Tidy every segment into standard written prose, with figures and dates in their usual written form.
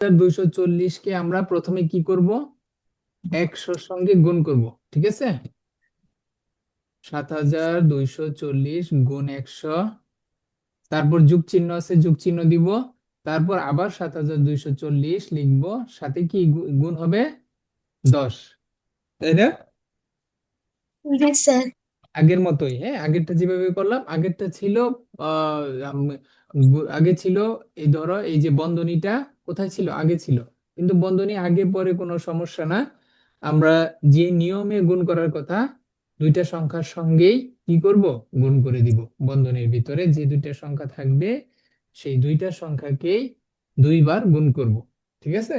240 কে আমরা প্রথমে কি করব, 100 সঙ্গে গুণ করব। ঠিক আছে, 7240 গুণ 100, তারপর যোগ চিহ্ন আছে, যোগ চিহ্ন দিব, তারপর আবার 7240 লিখবো, সাথে কি গুণ হবে 10, তাই না? জি স্যার। আগের মতোই, হ্যাঁ, আগেরটা যেভাবে করলাম, আগেরটা ছিল আহ আগে ছিল, এই ধরো এই যে বন্ধনীটা কোথায় ছিল, আগে ছিল, কিন্তু বন্ধনী আগে পরে কোনো সমস্যা না। আমরা যে নিয়মে গুণ করার কথা, দুইটা সংখ্যার সঙ্গেই কি করব, গুণ করে দিব। বন্ধনীর ভিতরে যে দুইটা সংখ্যা থাকবে, সেই দুইটা সংখ্যাকেই দুইবার গুণ করব। ঠিক আছে,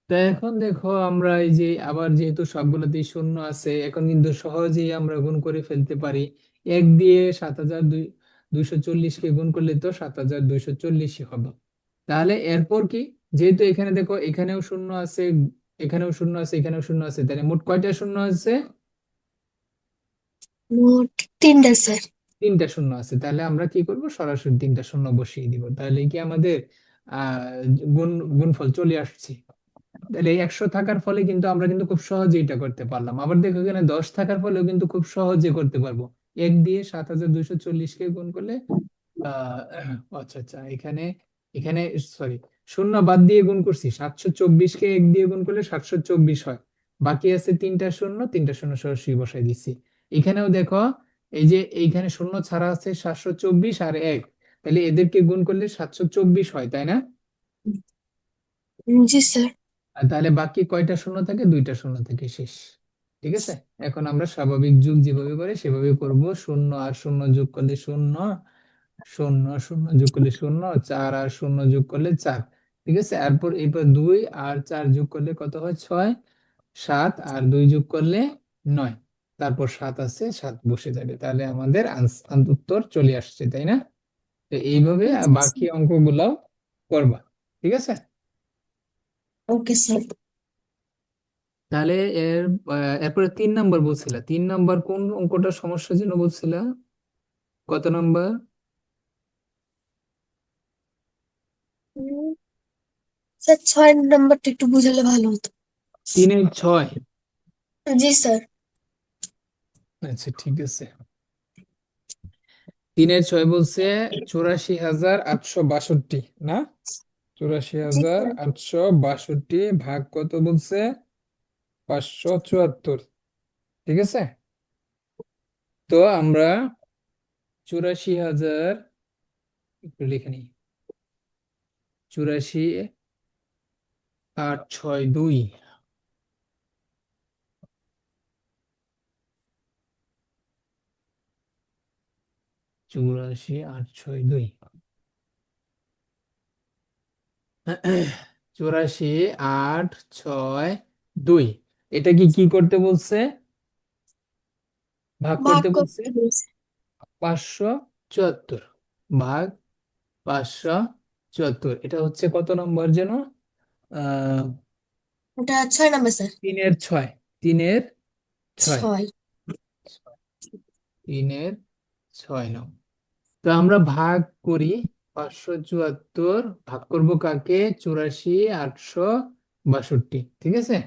তা এখন দেখো আমরা এই যে আবার যেহেতু সবগুলোতেই শূন্য আছে, এখন কিন্তু সহজেই আমরা গুণ করে ফেলতে পারি। 1 দিয়ে 7240 কে গুণ করলে তো 7240 হবে। তাহলে এরপর কি, যেহেতু এখানে দেখো এখানেও শূন্য আছে, এখানেও শূন্য আছে, এখানেও শূন্য আছে, তাহলে মোট কয়টা শূন্য আছে? মোট 3টা স্যার। 3টা শূন্য আছে, তাহলে আমরা কি করব, সরাসরি 3টা শূন্য বসিয়ে দিব, তাহলে কি আমাদের গুণ গুণফল চলে আসছে। তাহলে এই 100 থাকার ফলে কিন্তু আমরা কিন্তু খুব সহজে এটা করতে পারলাম। আবার দেখো এখানে 10 থাকার ফলেও কিন্তু খুব সহজে করতে পারবো। 1 দিয়ে 7240 কে গুণ করলে আহ আচ্ছা আচ্ছা, এখানে এখানে সরি, শূন্য বাদ দিয়ে গুণ করছি, 724 কে 1 দিয়ে গুণ করলে 724 হয়। বাকি আছে 3টা শূন্য, 3টা শূন্য সরাসরি বসাই দিচ্ছি। এখানেও দেখো, এই যে এইখানে শূন্য ছাড়া আছে 724 আর 1, তাহলে এদেরকে গুণ করলে 724 হয়, তাই না? জি স্যার। আর তাহলে বাকি কয়টা শূন্য থাকে, 2টা শূন্য থেকে শেষ। ঠিক আছে, এখন আমরা স্বাভাবিক যোগ যেভাবে করে সেভাবে করব। শূন্য আর শূন্য যোগ করলে শূন্য, শূন্য শূন্য যোগ করলে শূন্য, 4 আর শূন্য যোগ করলে 4। ঠিক আছে, এরপর এরপর 2 আর 4 যোগ করলে কত হয়, 6, 7 আর 2 যোগ করলে 9, তারপর 7 আছে, 7 বসে যাবে, তাহলে আমাদের উত্তর চলে আসছে, তাই না? তো এইভাবে জি বাকি স্যার। অঙ্কগুলাও করবা। ঠিক আছে, ওকে স্যার। তাহলে এরপরে 3 নাম্বার বলছিলা, 3 নাম্বার কোন অঙ্কটার সমস্যার জন্য বলছিলা, কত নাম্বার? উম, স্যার 6 নাম্বারটা একটু বুঝালে ভালো হতো। 3-এর 6? জি স্যার। আচ্ছা ঠিক আছে, 3-এর 6 বলছে 84,862, না? চুরাশি জি হাজার স্যার। আটশো বাষট্টি ভাগ কত বলছে, 574। ঠিক আছে, তো আমরা 84,000 একটু লিখে নিই, 84,862, 84,862, 84,862, এটা কি কি করতে বলছে, ভাগ ভাগ করতে বলছে। করতে বলছে। 574 ভাগ 574, এটা হচ্ছে কত নম্বর যেন, আহ ওটা 6 নাম্বার স্যার। 3-এর 6, 3-এর 6, 6। 3-এর 6 তো আমরা ভাগ করি, 574 ভাগ করব কাকে, 84,862। ঠিক আছে,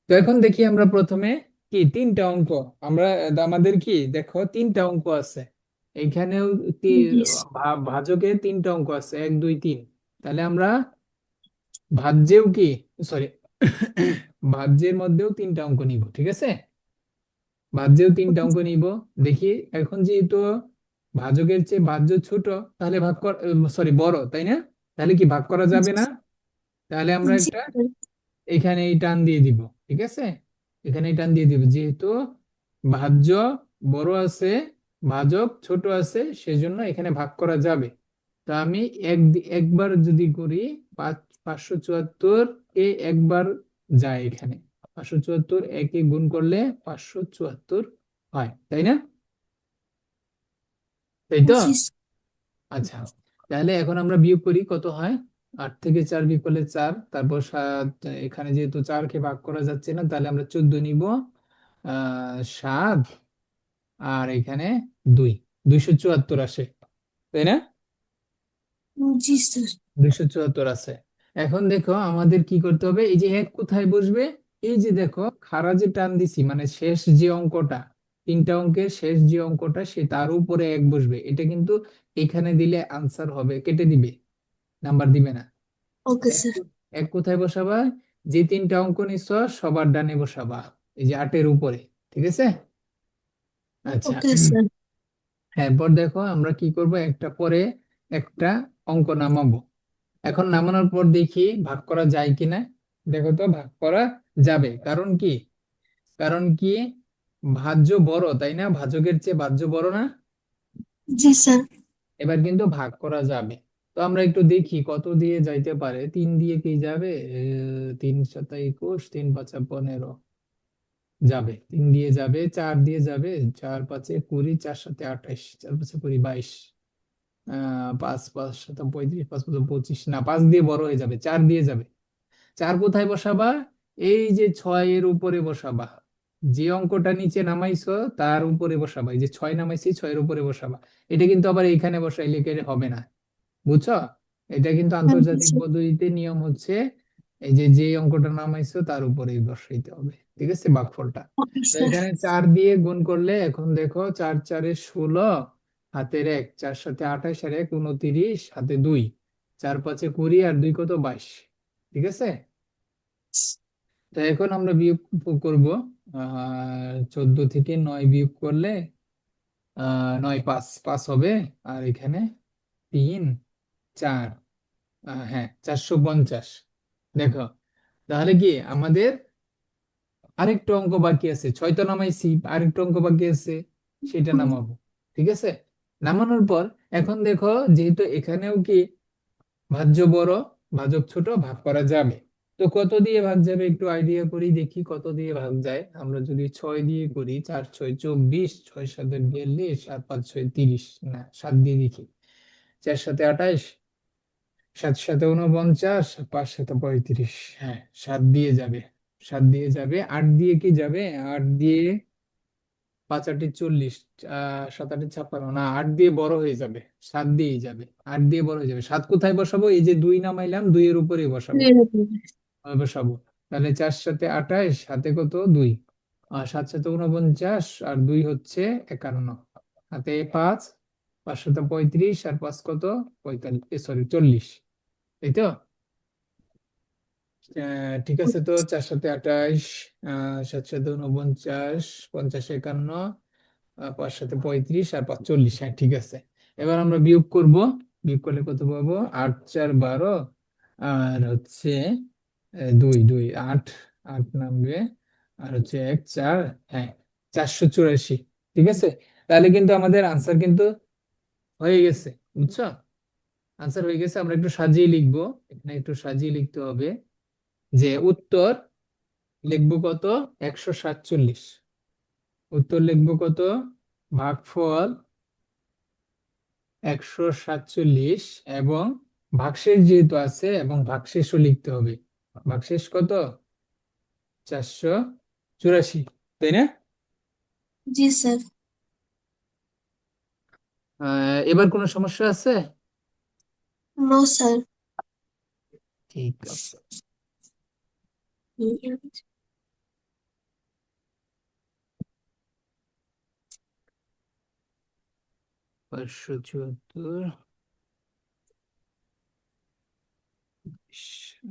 তো এখন দেখি আমরা প্রথমে কি 3টা অঙ্ক, আমরা আমাদের কি দেখো 3টা অঙ্ক আছে এইখানেও, জি ভাজকে 3টা অঙ্ক আছে, 1 2 3, তাহলে আমরা ভাজ্যেও কি, সরি, ভাজ্যের মধ্যেও 3টা অঙ্ক নিব। ঠিক আছে, ভাজ্যেও 3টা অঙ্ক নিব। দেখি, এখন যেহেতু ভাজকের চেয়ে ভাজ্য ছোট, তাহলে ভাগ কর, সরি বড়, তাই না? তাহলে কি ভাগ করা যাবে না? তাহলে আমরা জি একটা স্যার। এখানে এই টান দিয়ে দিব। ঠিক আছে, এখানে এই টান দিয়ে দিব, যেহেতু ভাজ্য বড় আছে, ভাজক ছোট আছে, সেজন্য এখানে ভাগ করা যাবে। তা আমি একবার যদি করি, 574 কে একবার যায় এখানে, 574 একে গুণ করলে 574 হয়, তাই না? তাই তো? জি আচ্ছা, তাহলে এখন আমরা বিয়োগ করি, কত হয়, 8 থেকে 4 বিয়োগ করলে 4, তারপর 7, এখানে যেহেতু 4কে ভাগ করা যাচ্ছে না, তাহলে আমরা 14 নিব, 7 আর এখানে 2, 274 আসে, তাই না? জি স্যার। 274 আছে। এখন দেখো আমাদের কি করতে হবে, এই যে এক কোথায় বসবে, এই যে দেখো খাড়া যে টান দিছি মানে শেষ যে অঙ্কটা, তিনটা অঙ্কের শেষ যে অঙ্কটা সে তার উপরে এক বসবে, এটা কিন্তু এখানে দিলে আনসার হবে, কেটে দিবে, নাম্বার দিবে না। ওকে এক স্যার। এক কোথায় বসাবা, যে তিনটা অঙ্ক নিচ্ছ সবার ডানে বসাবা, এই যে 8-এর উপরে, ঠিক আছে। আচ্ছা, ওকে স্যার। এরপর দেখো আমরা কি করব, একটা পরে একটা অঙ্ক নামাবো। এখন নামানোর পর দেখি ভাগ করা যায় কিনা। দেখো তো ভাগ করা যাবে, কারণ কি, কারণ কি, ভাজ্য বড় তাই না, ভাজকের চেয়ে ভাজ্য বড় না। জি স্যার। এবার কিন্তু ভাগ করা যাবে। তো আমরা একটু দেখি কত দিয়ে যাইতে পারে, 3 দিয়ে কি যাবে, 3 × 7 = 21, 3 × 5 = 15 যাবে, 3 দিয়ে যাবে, 4 দিয়ে যাবে, 4 × 5 = 20, 4 × 7 = 28, 4 × 5 = 20, 22, 5 × 5 = 35, 5 × 5 = 25, না 5 দিয়ে বড় হয়ে যাবে, 4 দিয়ে যাবে। 4 কোথায় বসাবা, এই যে 6-এর উপরে বসাবা, যে অঙ্কটা নিচে নামাইছো তার উপরে বসাবা, এই যে 6 নামাইছি 6-এর উপরে বসাবা। এটা কিন্তু আবার এখানে বসাইলে হবে না, বুঝছো। এটা কিন্তু আন্তর্জাতিক স্যার। পদ্ধতিতে নিয়ম হচ্ছে, এই যে যে অঙ্কটা নামাইছো তার উপরেই বসাইতে হবে, ঠিক আছে, ভাগফলটা। ওকে তো স্যার। এখানে 4 দিয়ে গুণ করলে, এখন দেখো 4 × 4 = 16, হাতের 1, 4 × 7 = 28, আর 1 = 29, হাতে 2, 4 × 5 = 20, আর 2 কত, 22, ঠিক আছে। তো এখন আমরা বিয়োগ করব, 14 থেকে 9 বিয়োগ করলে 9 5 5 হবে, আর এখানে 3 4, হ্যাঁ 450। দেখো, তাহলে কি আমাদের আরেকটা অঙ্ক বাকি আছে, 6 তো নামাইছি, আরেকটা অঙ্ক বাকি আছে, সেটা নামাবো, ঠিক আছে। নামানোর পর এখন দেখো, যেহেতু এখানেও কি ভাজ্য বড় ভাজক ছোট, ভাগ করা যাবে। তো কত দিয়ে ভাগ যাবে একটু আইডিয়া করি, দেখি কত দিয়ে ভাগ যায়। আমরা যদি 6 দিয়ে করি, 4 × 6 = 24, 6 × 7 = 42, আর 5 × 6 = 30, না 7 দিয়ে দেখি, 4 × 7 = 28, 7 × 7 = 49, 5 × 7 = 35, হ্যাঁ 7 দিয়ে যাবে, 7 দিয়ে যাবে, 8 দিয়ে কি যাবে, 8 দিয়ে, 5 × 8 = 40, 7 × 8 = 56, না 8 দিয়ে বড় হয়ে যাবে, 7 দিয়েই যাবে, 8 দিয়ে বড় হয়ে যাবে। 7 কোথায় বসাবো, এই যে 2 নামাইলাম, 2 এর উপরে বসাবো, দুইয়ের উপরে। বসাবো। তাহলে 4 × 7 = 28, হাতে কত, 2, আর 7 × 7 = 49, আর 2 হচ্ছে 51, হাতে 5, 5 × 7 = 35, আর 5 কত, 45, সরি 40, এই তো। ঠিক আছে, তো 4 × 7 = 28, 7 × 7 = 49, 50 51, 5 × 7 = 35, আর 5 40, হ্যাঁ ঠিক আছে। এবার আমরা বিয়োগ করব, বিয়োগ করলে কত পাবো, 8 × 4 = 12, আর হচ্ছে 2 2 8, 8 নামবে, আর হচ্ছে 1 4, হ্যাঁ 484, ঠিক আছে। তাহলে কিন্তু আমাদের আনসার কিন্তু হয়ে গেছে, বুঝছো, আনসার হয়ে গেছে। আমরা একটু সাজিয়ে লিখবো, এখানে একটু সাজিয়ে লিখতে হবে, যে উত্তর লিখবো কত, 147, উত্তর লিখবো কত, ভাগফল 147, এবং ভাগশেষ যেহেতু আছে, এবং ভাগশেষও লিখতে হবে, ভাগশেষ কত, 484, তাই না। জি স্যার। এবার কোনো সমস্যা আছে, নো স্যার। ঠিক আছে। 574,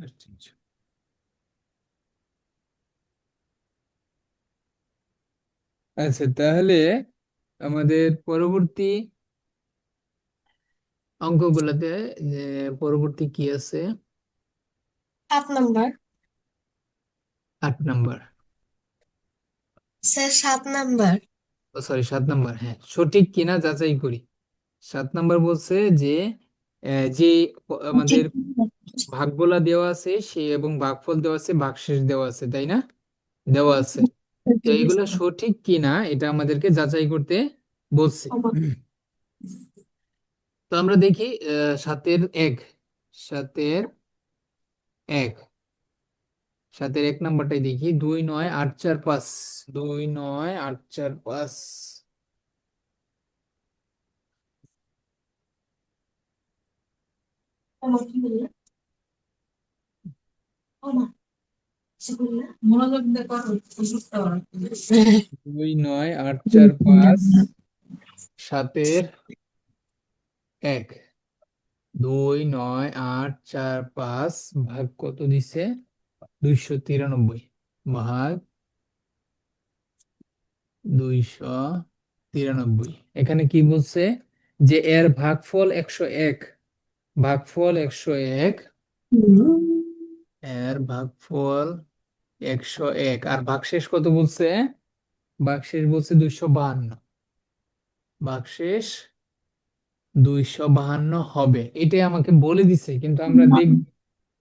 আচ্ছা। আচ্ছা, তাহলে আমাদের পরবর্তী অঙ্কগুলোতে, যে পরবর্তী কি আছে, 7 number. 8 number, sir 7 number. Sorry 7 number, হ্যাঁ সঠিক কিনা যাচাই করি। 7 নাম্বার বলছে যে যে আমাদের ভাগগুলা দেওয়া আছে সে, এবং ভাগফল দেওয়া আছে, ভাগশেষ দেওয়া আছে, তাই না, দেওয়া আছে। তো এইগুলা সঠিক কিনা এটা আমাদেরকে যাচাই করতে বলছে। তো আমরা দেখি, 7-এর 1, 7-এর 1, 7-এর 1 নাম্বারটাই দেখি, 2 9 8 4 5, 2 9 8 4 5, দুই নয় আট চার পাঁচ সাতের এক। 2 9 8 4 5 ভাগ কত দিছে? 293 ভাগ 293। এখানে কি বলছে যে এর ভাগফল 101। ভাগফল 101, এর ভাগফল 101 আর ভাগশেষ কত বলছে? ভাগশেষ বলছে 252। ভাগশেষ 252 হবে, এটাই আমাকে বলে দিছে, কিন্তু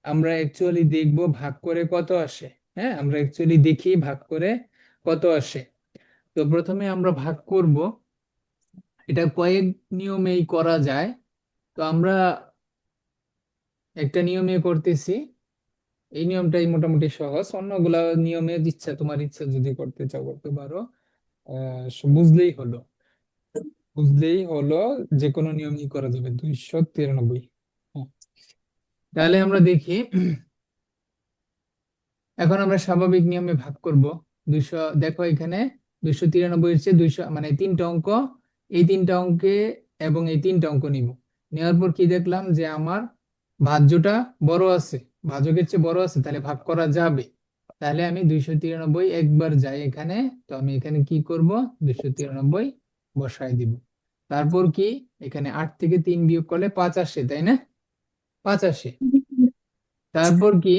আমরা অ্যাকচুয়ালি দেখবো ভাগ করে কত আসে। হ্যাঁ, আমরা অ্যাকচুয়ালি দেখি ভাগ করে কত আসে। তো প্রথমে আমরা ভাগ করব, এটা কয়েক নিয়মেই করা যায়। তো আমরা একটা নিয়মে করতেছি, এই নিয়মটাই মোটামুটি সহজ, অন্যগুলা নিয়মে ইচ্ছা, তোমার ইচ্ছা যদি করতে চাও করতে পারো। বুঝলেই হলো, বুঝলেই হলো, যে কোনো নিয়মই করা যাবে। 293। হ্যাঁ, তাহলে আমরা দেখি, এখন আমরা স্বাভাবিক নিয়মে ভাগ করব। 200, দেখো এখানে 293 এর চেয়ে 200 মানে তিনটা অঙ্ক, এই তিনটা অঙ্কে এবং এই তিনটা অঙ্ক নিব। নেওয়ার পর কি দেখলাম যে আমার ভাজ্যটা বড় আছে, ভাজকের চেয়ে বড় আছে, তাহলে ভাগ করা যাবে। তাহলে আমি 293 একবার যাই এখানে, তো আমি এখানে কি করব? 293 বসাই দিব। তারপর কি, এখানে 8 থেকে 3 বিয়োগ করলে 5 আসে, তাই না? 5 আসে। তারপর কি,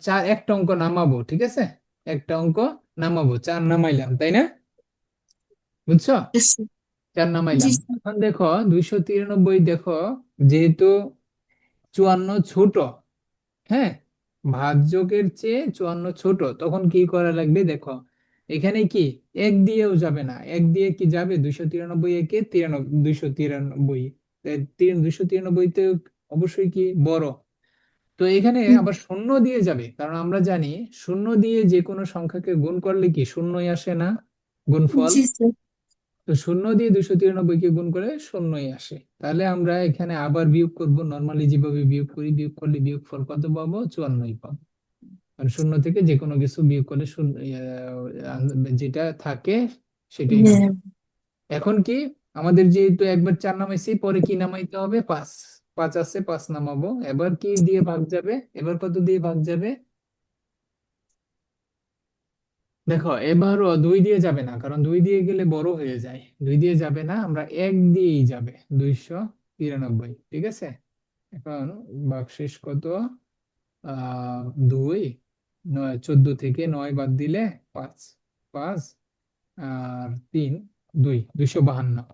চার, একটা অঙ্ক নামাবো, ঠিক আছে? একটা অঙ্ক নামাবো, 4 নামাইলাম, তাই না? বুঝছো? 4 জি নামাইলাম। স্যার। এখন দেখো 293, দেখো যেহেতু 54 ছোট, হ্যাঁ, ভাজ্যকের চেয়ে 54 ছোট, তখন কি করা লাগবে দেখো, এখানে কি এক দিয়েও যাবে না, এক দিয়ে কি যাবে? 293 একে 93, 293, 293 তে অবশ্যই কি বড়। তো এখানে আবার শূন্য দিয়ে যাবে, কারণ আমরা জানি শূন্য দিয়ে যে কোনো সংখ্যাকে গুণ করলে কি শূন্যই আসে না, গুণফল। জি স্যার। তো শূন্য দিয়ে 293 কে গুণ করে শূন্যই আসে। তাহলে আমরা এখানে আবার বিয়োগ করব, নর্মালি যেভাবে বিয়োগ করি, বিয়োগ করলে বিয়োগফল কত পাবো? 54 পাবো। কারণ শূন্য থেকে যে কোনো কিছু বিয়োগ করলে শূন্য, যেটা থাকে সেটাই নাম। হ্যাঁ। এখন কি, আমাদের যেহেতু একবার 4 নামাইছি, পরে কি নামাইতে হবে? 5। 5 আছে, 5 নামাবো। এবার কি দিয়ে ভাগ যাবে? এবার কত দিয়ে ভাগ যাবে? দেখো এবারও 2 দিয়ে যাবে না, কারণ 2 দিয়ে গেলে বড় হয়ে যায়। 2 দিয়ে যাবে না, আমরা 1 দিয়েই যাবে। 293, ঠিক আছে? এখন ভাগশেষ কত? 2, 9, 14 থেকে 9 বাদ দিলে 5, 5 আর 3, 2, 252।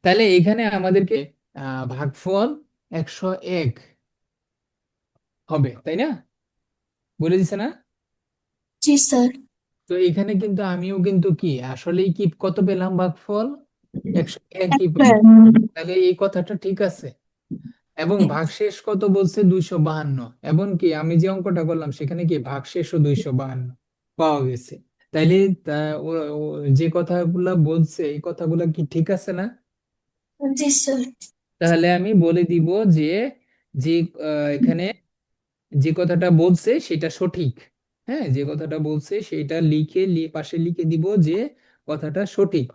তাহলে এখানে আমাদেরকে ভাগফল 101 হবে, তাই না? বলে দিছে না? জি স্যার। তো এখানে কিন্তু আমিও কিন্তু কি আসলেই কি কত পেলাম? ভাগফল 101ই পেলাম। তাহলে এই কথাটা ঠিক আছে। এবং ভাগশেষ কত বলছে? 252। এবং কি আমি যে অঙ্কটা করলাম সেখানে কি ভাগশেষও 252 পাওয়া গেছে। তাইলে তা, ও, ও, যে কথাগুলা বলছে এই কথাগুলা কি ঠিক আছে না? জি স্যার। তাহলে আমি বলে দিব যে, যে এখানে যে কথাটা বলছে সেটা সঠিক। হ্যাঁ, যে কথাটা বলছে সেটা পাশে লিখে দিব যে কথাটা সঠিক।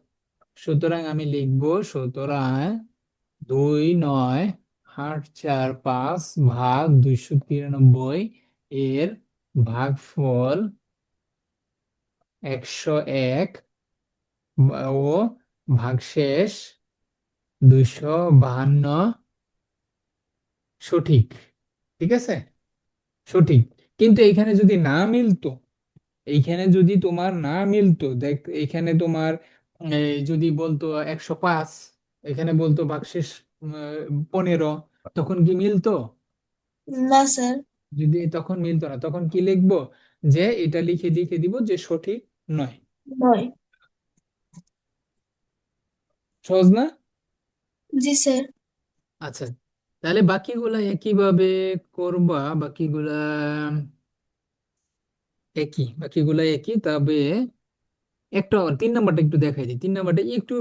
সুতরাং আমি লিখবো, সুতরাং 2 9 8 4 5 ভাগ 293 এর ভাগফল 101 ও ভাগশেষ 252 সঠিক। ঠিক আছে, সঠিক। কিন্তু এইখানে যদি না মিলতো, এইখানে যদি তোমার না মিলতো, দেখ এখানে তোমার যদি বলতো 105, এখানে বলতো ভাগশেষ 15, তখন কি মিলতো? না স্যার। যদি তখন মিলতো না, তখন কি লিখবো? যে এটা লিখে লিখে দিব যে সঠিক নয়। নয়। সহজ না? জি স্যার। আচ্ছা, তাহলে বাকিগুলা একইভাবে করবা। বাকিগুলা বাকিগুলা একই, তবে একটা 3 নাম্বারটা একটু দেখাই দিই। 3 নাম্বারটা একটু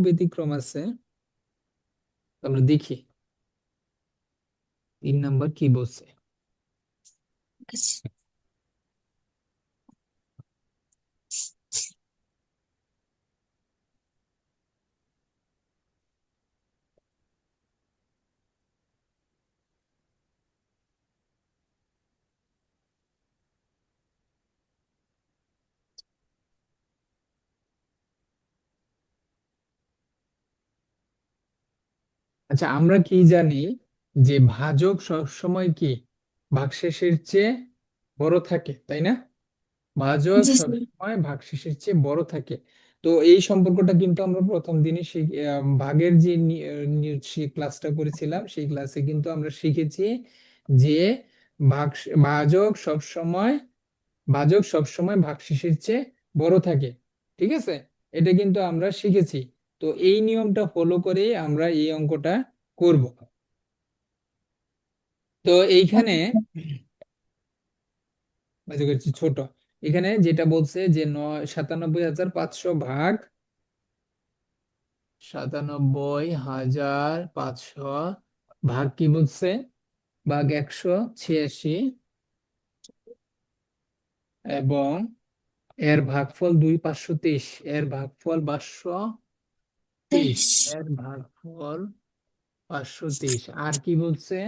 ব্যতিক্রম আছে। আমরা দেখি 3 নাম্বার কি বলছে। আছে। আচ্ছা, আমরা কি জানি যে ভাজক সবসময় কি ভাগশেষের চেয়ে বড় থাকে, তাই না? ভাজক জি স্যার। সবসময় ভাগশেষের চেয়ে বড় থাকে। তো এই সম্পর্কটা কিন্তু আমরা প্রথম দিনই ভাগের যে ক্লাসটা করেছিলাম সেই ক্লাসে কিন্তু আমরা শিখেছি যে ভাগ ভাজক সবসময় ভাজক সবসময় ভাগশেষের চেয়ে বড় থাকে। ঠিক আছে, এটা কিন্তু আমরা শিখেছি। তো এই নিয়মটা ফলো করেই আমরা এই অঙ্কটা করব। তো এইখানে ভাজকের চেয়ে ছোট, এখানে যেটা বলছে যে 97,500 ভাগ 97,500 ভাগ কি বলছে, ভাগ 186, এবং এর ভাগফল 523, এর ভাগফল 523, 23। এর ভাগফল 523। আর কি বলছে,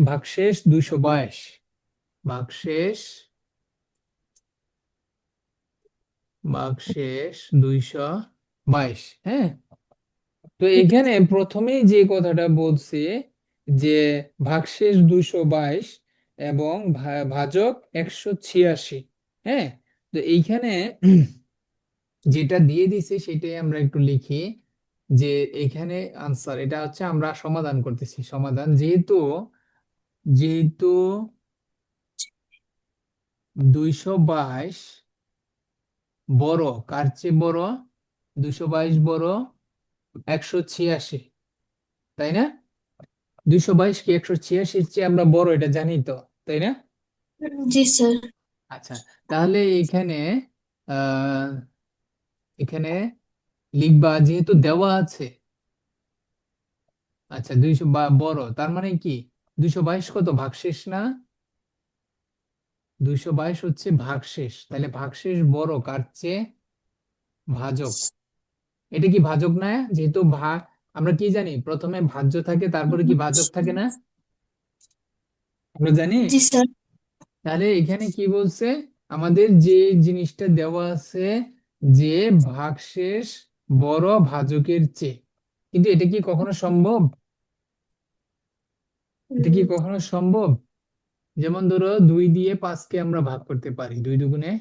ভাগশেষ 222, ভাগশেষ ভাগশেষ 222। হ্যাঁ, তো এখানে প্রথমেই যে কথাটা বলছে যে ভাগশেষ 222 এবং ভাজক 186। হ্যাঁ, তো এইখানে যেটা দিয়ে দিছে সেটাই আমরা একটু লিখি, যে এখানে আনসার এটা হচ্ছে আমরা সমাধান করতেছি। সমাধান যেহেতু যেহেতু 222 বড়, কার চেয়ে বড়, 222 বড় 186, তাই না? 222 কি 186-র চেয়ে আমরা বড়, এটা জানি তো, তাই না? জি স্যার। আচ্ছা, তাহলে এখানে আহ এখানে লিখবা যেহেতু দেওয়া আছে। আচ্ছা, 200 বড়, তার মানে কি 222 কত, ভাগশেষ না? 222 হচ্ছে ভাগশেষ, তাহলে ভাগশেষ বড় কার চেয়ে, ভাজক। এটা কি ভাজক না? যেহেতু ভাগ, আমরা কি জানি প্রথমে ভাজ্য থাকে তারপরে কি ভাজক থাকে না, আমরা জানি। জি স্যার। তাহলে এখানে কি বলছে, আমাদের যে জিনিসটা দেওয়া আছে যে ভাগশেষ বড় ভাজকের চেয়ে, কিন্তু এটা কি কখনো সম্ভব? এটা কি কখনো সম্ভব? যেমন ধরো 2 দিয়ে 5কে আমরা ভাগ করতে পারি, 2 দুগুণে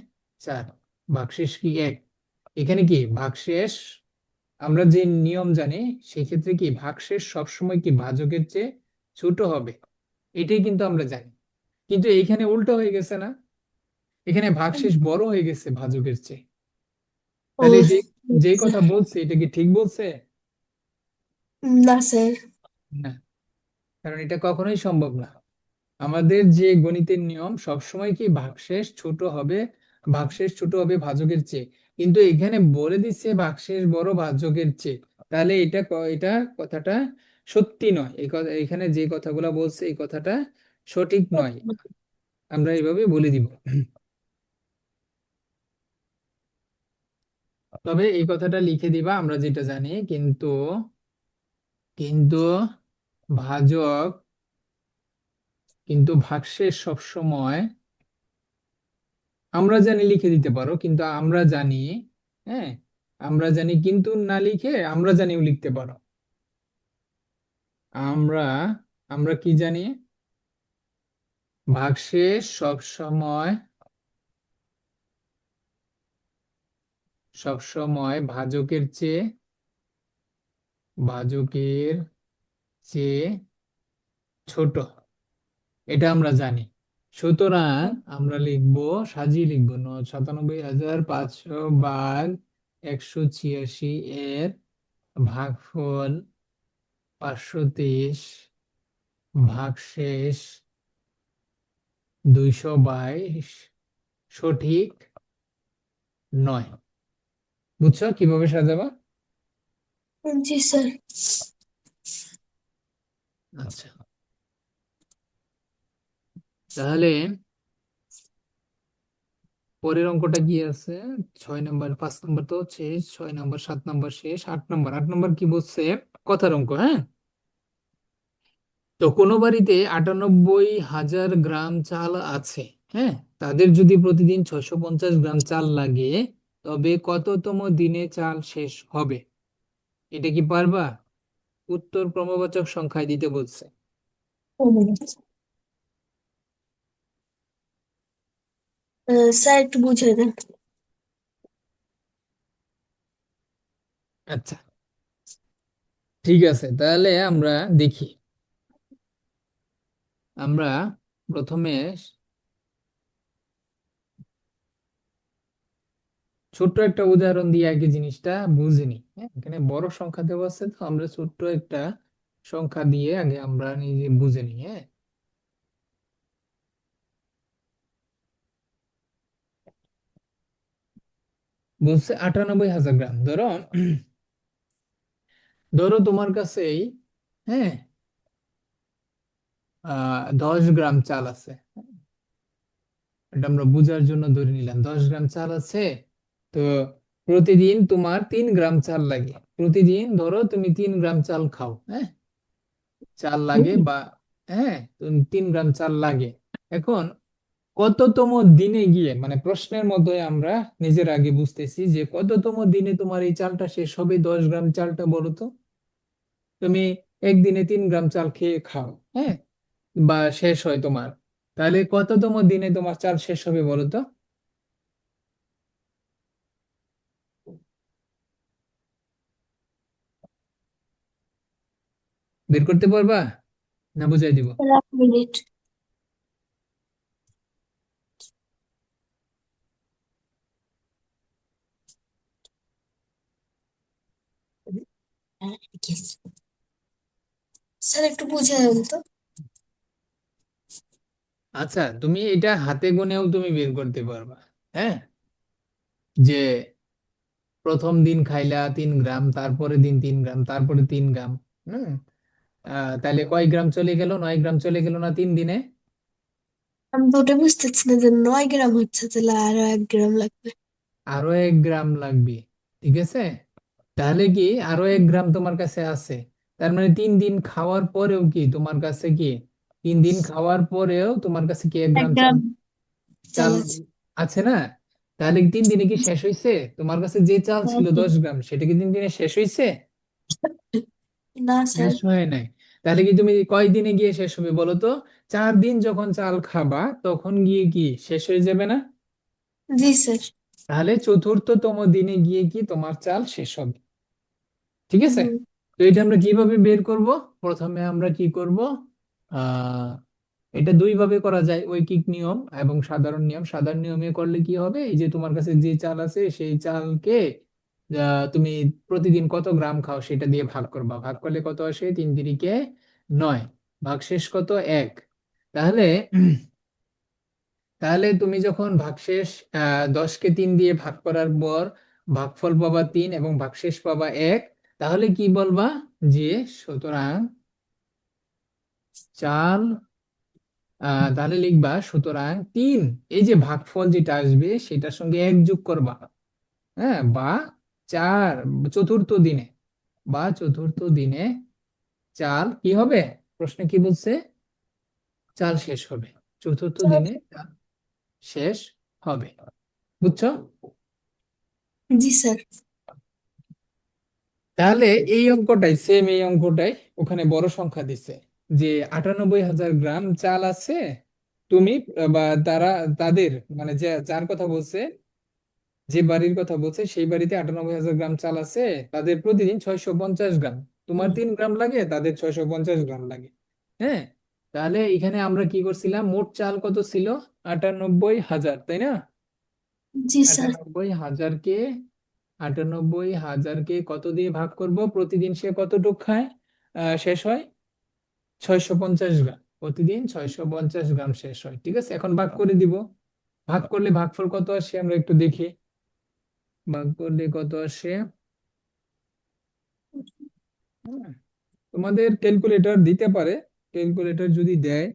4, ভাগশেষ কি 1। এখানে কি ভাগশেষ, আমরা যে নিয়ম জানি সেক্ষেত্রে কি ভাগশেষ সবসময় কি ভাজকের চেয়ে ছোট হবে, এটাই কিন্তু আমরা জানি। কিন্তু এইখানে উল্টো হয়ে গেছে না, এখানে ভাগশেষ বড় হয়ে গেছে ভাজকের চেয়ে। ও তাহলে যে যে কথা বলছে এটা কি ঠিক বলছে? না স্যার। না, কারণ এটা কখনোই সম্ভব না। আমাদের যে গণিতের নিয়ম সবসময় কি ভাগশেষ ছোট হবে, ভাগশেষ ছোট হবে ভাজকের চেয়ে। কিন্তু এখানে বলে দিচ্ছে ভাগশেষ বড় ভাজকের চেয়ে, তাহলে এটা কথাটা সত্যি নয়। এই কথা, এখানে যে কথাগুলো বলছে এই কথাটা সঠিক নয়, আমরা এইভাবে বলে দিব। তবে এই কথাটা লিখে দিবা, আমরা যেটা জানি, কিন্তু কিন্তু ভাজক, কিন্তু ভাগশেষ সব সময়, আমরা জানি লিখে দিতে পারো, কিন্তু আমরা জানি, হ্যাঁ, আমরা জানি কিন্তু না লিখে আমরা জানিও লিখতে পারো। আমরা আমরা কি জানি, ভাগশেষ সব সময় ভাজকের চেয়ে ছোট, এটা আমরা জানি। সুতরাং আমরা লিখবো, সাজিয়ে লিখবো 97,500 ভাগ 186 এর ভাগফল 523, ভাগশেষ 222 সঠিক নয়। বুঝছো কিভাবে সাজাবা? জি স্যার। আচ্ছা, তাহলে পরের অঙ্কটা কি আছে? 6 নম্বর, 5 নম্বর তো শেষ, 6 নম্বর, 7 নম্বর শেষ, 8 নম্বর। 8 নম্বর কি বলছে? কথার অঙ্ক, হ্যাঁ। তো কোনো বাড়িতে 98,000 গ্রাম চাল আছে, হ্যাঁ। তাদের যদি প্রতিদিন 650 গ্রাম চাল লাগে, তবে কততম দিনে চাল শেষ হবে? এটা কি পারবা? উত্তর ক্রমবাচক সংখ্যায় দিতে বলছে। স্যার একটু বুঝিয়ে দেন। আচ্ছা, ঠিক আছে, তাহলে আমরা দেখি। আমরা প্রথমে ছোট্ট একটা উদাহরণ দিয়ে আগে জিনিসটা বুঝে নিই, হ্যাঁ। এখানে বড় সংখ্যা দেওয়া আছে, তো আমরা ছোট্ট একটা সংখ্যা দিয়ে আগে আমরা নিজে বুঝে নিই, হ্যাঁ। বলছে 98,000 গ্রাম। ধরো ধরো তোমার কাছেই, হ্যাঁ, 10 গ্রাম চাল আছে। এটা আমরা বুঝার জন্য ধরে নিলাম 10 গ্রাম চাল আছে। তো প্রতিদিন তোমার 3 গ্রাম চাল লাগে। প্রতিদিন ধরো তুমি 3 গ্রাম চাল খাও, হ্যাঁ। চাল লাগে বা, হ্যাঁ, 3 গ্রাম চাল লাগে। এখন কততম দিনে গিয়ে, মানে প্রশ্নের মধ্যে আমরা নিজের আগে বুঝতেছি যে কততম দিনে তোমার এই চালটা শেষ হবে। 10 গ্রাম চালটা বলো তো। তুমি একদিনে 3 গ্রাম চাল খেয়ে খাও, হ্যাঁ, বা শেষ হয় তোমার, তাহলে কততম দিনে তোমার চাল শেষ হবে বলো তো? বের করতে পারবা না বুঝাই দিব? Sir, 1 minute. স্যার একটু বুঝিয়ে দেন তো। আচ্ছা, তুমি এটা হাতে গুনেও তুমি বের করতে পারবা, হ্যাঁ। যে প্রথম দিন খাইলা 3 গ্রাম, তারপরে দিন 3 গ্রাম, তারপরে 3 গ্রাম, হুম। তাহলে কয় গ্রাম চলে গেল? 9 গ্রাম চলে গেল না 3 দিনে? আমি তো ওটা বুঝতেছি না যে 9 গ্রাম হচ্ছে, তাহলে আরো 1 গ্রাম লাগবে। আরো 1 গ্রাম লাগবে, ঠিক আছে। তাহলে কি আরো 1 গ্রাম তোমার কাছে আছে? তার মানে 3 দিন খাওয়ার পরেও কি তোমার কাছে কি, 3 দিন খাওয়ার পরেও তোমার কাছে কি এক এক গ্রাম চাল, গ্রাম চাল চাল আছে। আছে না? তাহলে 3 দিনে কি শেষ হয়েছে? তোমার কাছে যে চাল ছিল 10 গ্রাম, সেটা কি 3 দিনে শেষ হয়েছে? না শেষ স্যার। হয় নাই। তাহলে কি তুমি কয় দিনে গিয়ে শেষ হবে বলো তো? 4 দিন যখন চাল খাবা তখন গিয়ে কি শেষ হয়ে যাবে না? জি স্যার। তাহলে চতুর্থতম দিনে গিয়ে কি তোমার চাল শেষ হবে, ঠিক আছে। হুম। তো এটা আমরা কিভাবে বের করব? প্রথমে আমরা কি করব? আহ এটা দুই ভাবে করা যায়, ঐকিক নিয়ম এবং সাধারণ নিয়ম। সাধারণ নিয়মে করলে কি হবে, এই যে তোমার কাছে যে চাল আছে সেই চালকে তুমি প্রতিদিন কত গ্রাম খাও সেটা দিয়ে ভাগ করবা। ভাগ করলে কত আসে? 3 3 9। ভাগশেষ কত? 1। তাহলে তাহলে তুমি যখন ভাগশেষ 10কে 3 দিয়ে ভাগ করার পর ভাগফল পাবা 3 এবং ভাগশেষ পাবা 1, তাহলে কি বলবা? যে সুতরাং চাল, তাহলে লিখবা সুতরাং 3, এই যে ভাগফল যেটা আসবে সেটার সঙ্গে 1 যোগ করবা, হ্যাঁ, বা 4, চতুর্থ দিনে, বা চতুর্থ দিনে চাল কি হবে? প্রশ্নে কি বলছে? চাল শেষ হবে। চতুর্থ দিনে চাল শেষ হবে, বুঝছো? জি স্যার। তাহলে এই অঙ্কটাই সেম, এই অঙ্কটাই ওখানে বড় সংখ্যা দিছে যে 98,000 গ্রাম চাল আছে। তুমি বা তারা, তাদের, মানে যে যার কথা বলছে, যে বাড়ির কথা বলছে সেই বাড়িতে 98,000 গ্রাম চাল আছে। তাদের প্রতিদিন 650 গ্রাম। তোমার 3 গ্রাম লাগে, তাদের 650 গ্রাম লাগে, হ্যাঁ। তাহলে এখানে আমরা কি করছিলাম, মোট চাল কত ছিল? 98,000, তাই না? জি স্যার। 98,000 কে, 98,000 কে কত দিয়ে ভাগ করব? প্রতিদিন সে কতটুক খায়, শেষ হয় 650 গ্রাম। প্রতিদিন 650 গ্রাম শেষ হয়, ঠিক আছে। এখন ভাগ করে দিব। ভাগ করলে ভাগফল কত আসে আমরা একটু দেখি। ভাগ করলে কত আসে? হুম, তোমাদের ক্যালকুলেটর দিতে পারে, ক্যালকুলেটর যদি দেয়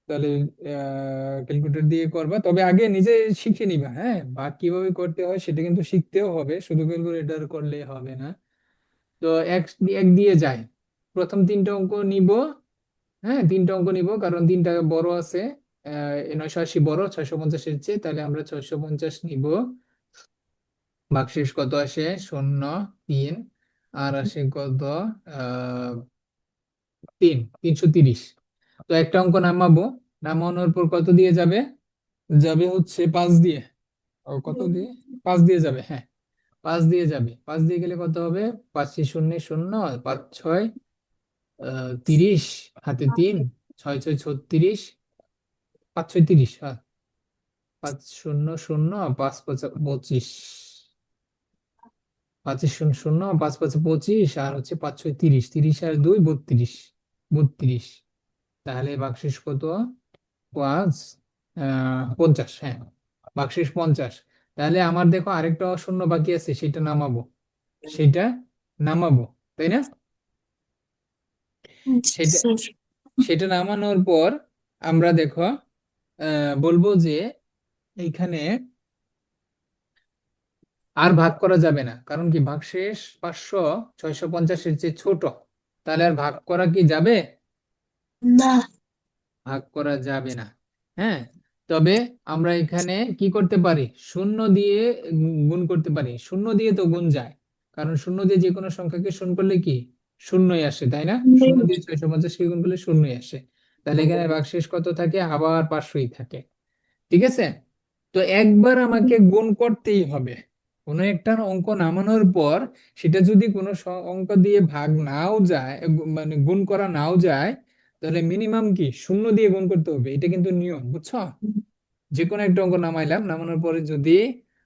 তাহলে ক্যালকুলেটর দিয়ে করবা, তবে আগে নিজে শিখে নিবা। হ্যাঁ, ভাগ কিভাবে করতে হয় সেটা কিন্তু শিখতেও হবে, শুধু ক্যালকুলেটর করলে হবে না। তো এক এক দিয়ে যায়, প্রথম তিনটা অঙ্ক নিব। হ্যাঁ, তিনটা অঙ্ক নিব কারণ তিনটা বড় আছে। 980 বড় 650-এর চেয়ে, তাহলে আমরা 650 নিব। ভাগশেষ কত আসে? 0, 3। আর আসে কত? 330। তো একটা অঙ্ক নামাবো, নামানোর পর কত দিয়ে যাবে? যাবে হচ্ছে 5 দিয়ে। ও কত দিয়ে? 5 দিয়ে যাবে, হ্যাঁ। 5 দিয়ে যাবে, 5 দিয়ে গেলে কত হবে? 5 শূন্য শূন্য, 5 6 30, হাতে 3, 6 6 36, 5 6 30, হ্যাঁ। 5 শূন্য শূন্য, 5 5 25, 5 শূন্য শূন্য, 5 5 25, আর হচ্ছে 5 6 30, 30 আর 2 32, 32। তাহলে বাকশেষ কত? 5 50, হ্যাঁ। বাকশেষ 50। তাহলে আমার দেখো আরেকটা শূন্য বাকি আছে, সেটা নামাবো, সেটা নামাবো, তাই না? জি সেটা স্যার। সেটা নামানোর পর আমরা দেখো বলবো যে এইখানে আর ভাগ করা যাবে না, কারণ কি ভাগশেষ 500 650-এর চেয়ে ছোট। তাহলে আর ভাগ করা কি যাবে? না। ভাগ করা যাবে না। হ্যাঁ, তবে আমরা এখানে কি করতে পারি? শূন্য দিয়ে গুণ করতে পারি। শূন্য দিয়ে তো গুণ যায়, কারণ শূন্য দিয়ে যে কোনো সংখ্যাকে শূন্য করলে কি শূন্যই আসে, তাই না? শূন্য দিয়ে 650-কে গুণ করলে শূন্যই আসে। তাহলে এখানে ভাগশেষ কত থাকে? আবার 500ই থাকে। ঠিক আছে। তো একবার আমাকে গুণ করতেই হবে, কোনো একটা অঙ্ক নামানোর পর সেটা যদি কোনো অঙ্ক দিয়ে ভাগ নাও যায়, মানে গুণ করা নাও যায়, তাহলে মিনিমাম কি শূন্য দিয়ে গুণ করতে হবে। এটা কিন্তু নিয়ম, বুঝছো? যে কোনো একটা অঙ্ক নামাইলাম, নামানোর পরে যদি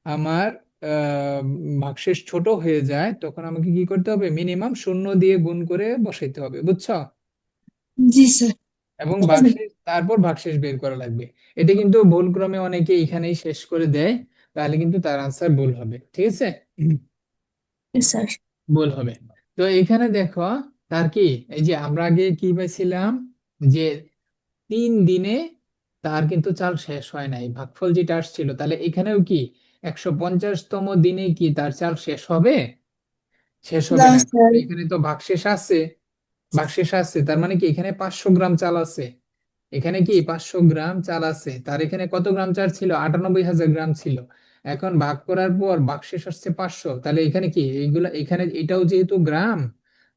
আমার আহ ভাগশেষ ছোট হয়ে যায়, তখন আমাকে কি করতে হবে? মিনিমাম শূন্য দিয়ে গুণ করে বসাইতে হবে, বুঝছো? জি স্যার। এবং ভাগশেষ, তারপর ভাগশেষ বের করা লাগবে। এটা কিন্তু ভুল ক্রমে অনেকে এখানেই শেষ করে দেয়, তাহলে কিন্তু তার আনসার ভুল হবে। ঠিক আছে, স্যার। ভুল হবে। তো এখানে দেখো, তার কি, এই যে আমরা আগে কি পাইছিলাম যে 3 দিনে তার কিন্তু চাল শেষ হয় নাই, ভাগফল যেটা আসছিল, তাহলে এখানেও কি 150তম দিনে কি তার চাল শেষ হবে? শেষ না হবে না, কারণ স্যার। এখানে তো ভাগশেষ আছে। ভাগশেষ আছে, তার মানে কি এখানে 500 গ্রাম চাল আছে। এখানে কি 500 গ্রাম চাল আছে, তার এখানে কত গ্রাম চাল ছিল? 98,000 গ্রাম ছিল। এখন ভাগ করার পর ভাগশেষ আসছে 500, তাহলে এখানে কি এইগুলা, এখানে এটাও যেহেতু গ্রাম,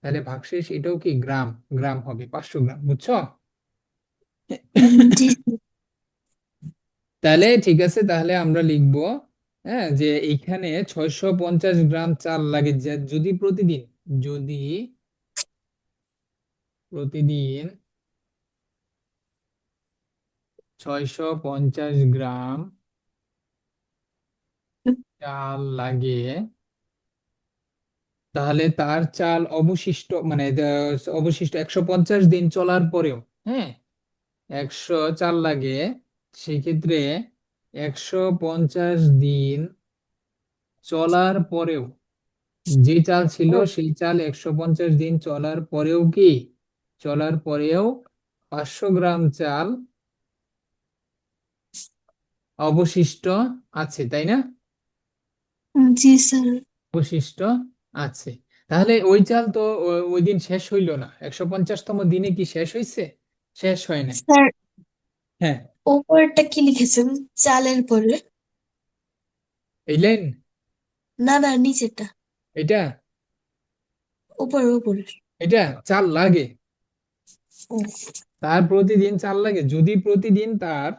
তাহলে ভাগশেষ এটাও কি গ্রাম, গ্রাম হবে 500 গ্রাম, বুঝছো? জি স্যার। তাহলে ঠিক আছে, তাহলে আমরা লিখবো, হ্যাঁ, যে এইখানে 650 গ্রাম চাল লাগে, যদি প্রতিদিন, যদি প্রতিদিন 650 গ্রাম চাল লাগে, তাহলে তার চাল অবশিষ্ট, মানে অবশিষ্ট 150 দিন চলার পরেও, হ্যাঁ, 100 চাল লাগে, সেক্ষেত্রে 150 দিন চলার পরেও যে চাল ছিল, সেই চাল 150 দিন চলার পরেও কি, চলার পরেও 500 গ্রাম চাল অবশিষ্ট আছে, তাই না? জি স্যার। অবশিষ্ট আছে। তাহলে ওই চাল তো ওই দিন শেষ হইলো না, 150তম দিনে কি শেষ হইছে? শেষ হয় নাই। স্যার, হ্যাঁ, ওপরটা কি লিখেছেন? চালের পরে? এই লাইন, না না, নিচেরটা। এটা, উপরে উপরে। এটা চাল লাগে, ও। তার প্রতিদিন চাল লাগে, যদি প্রতিদিন তার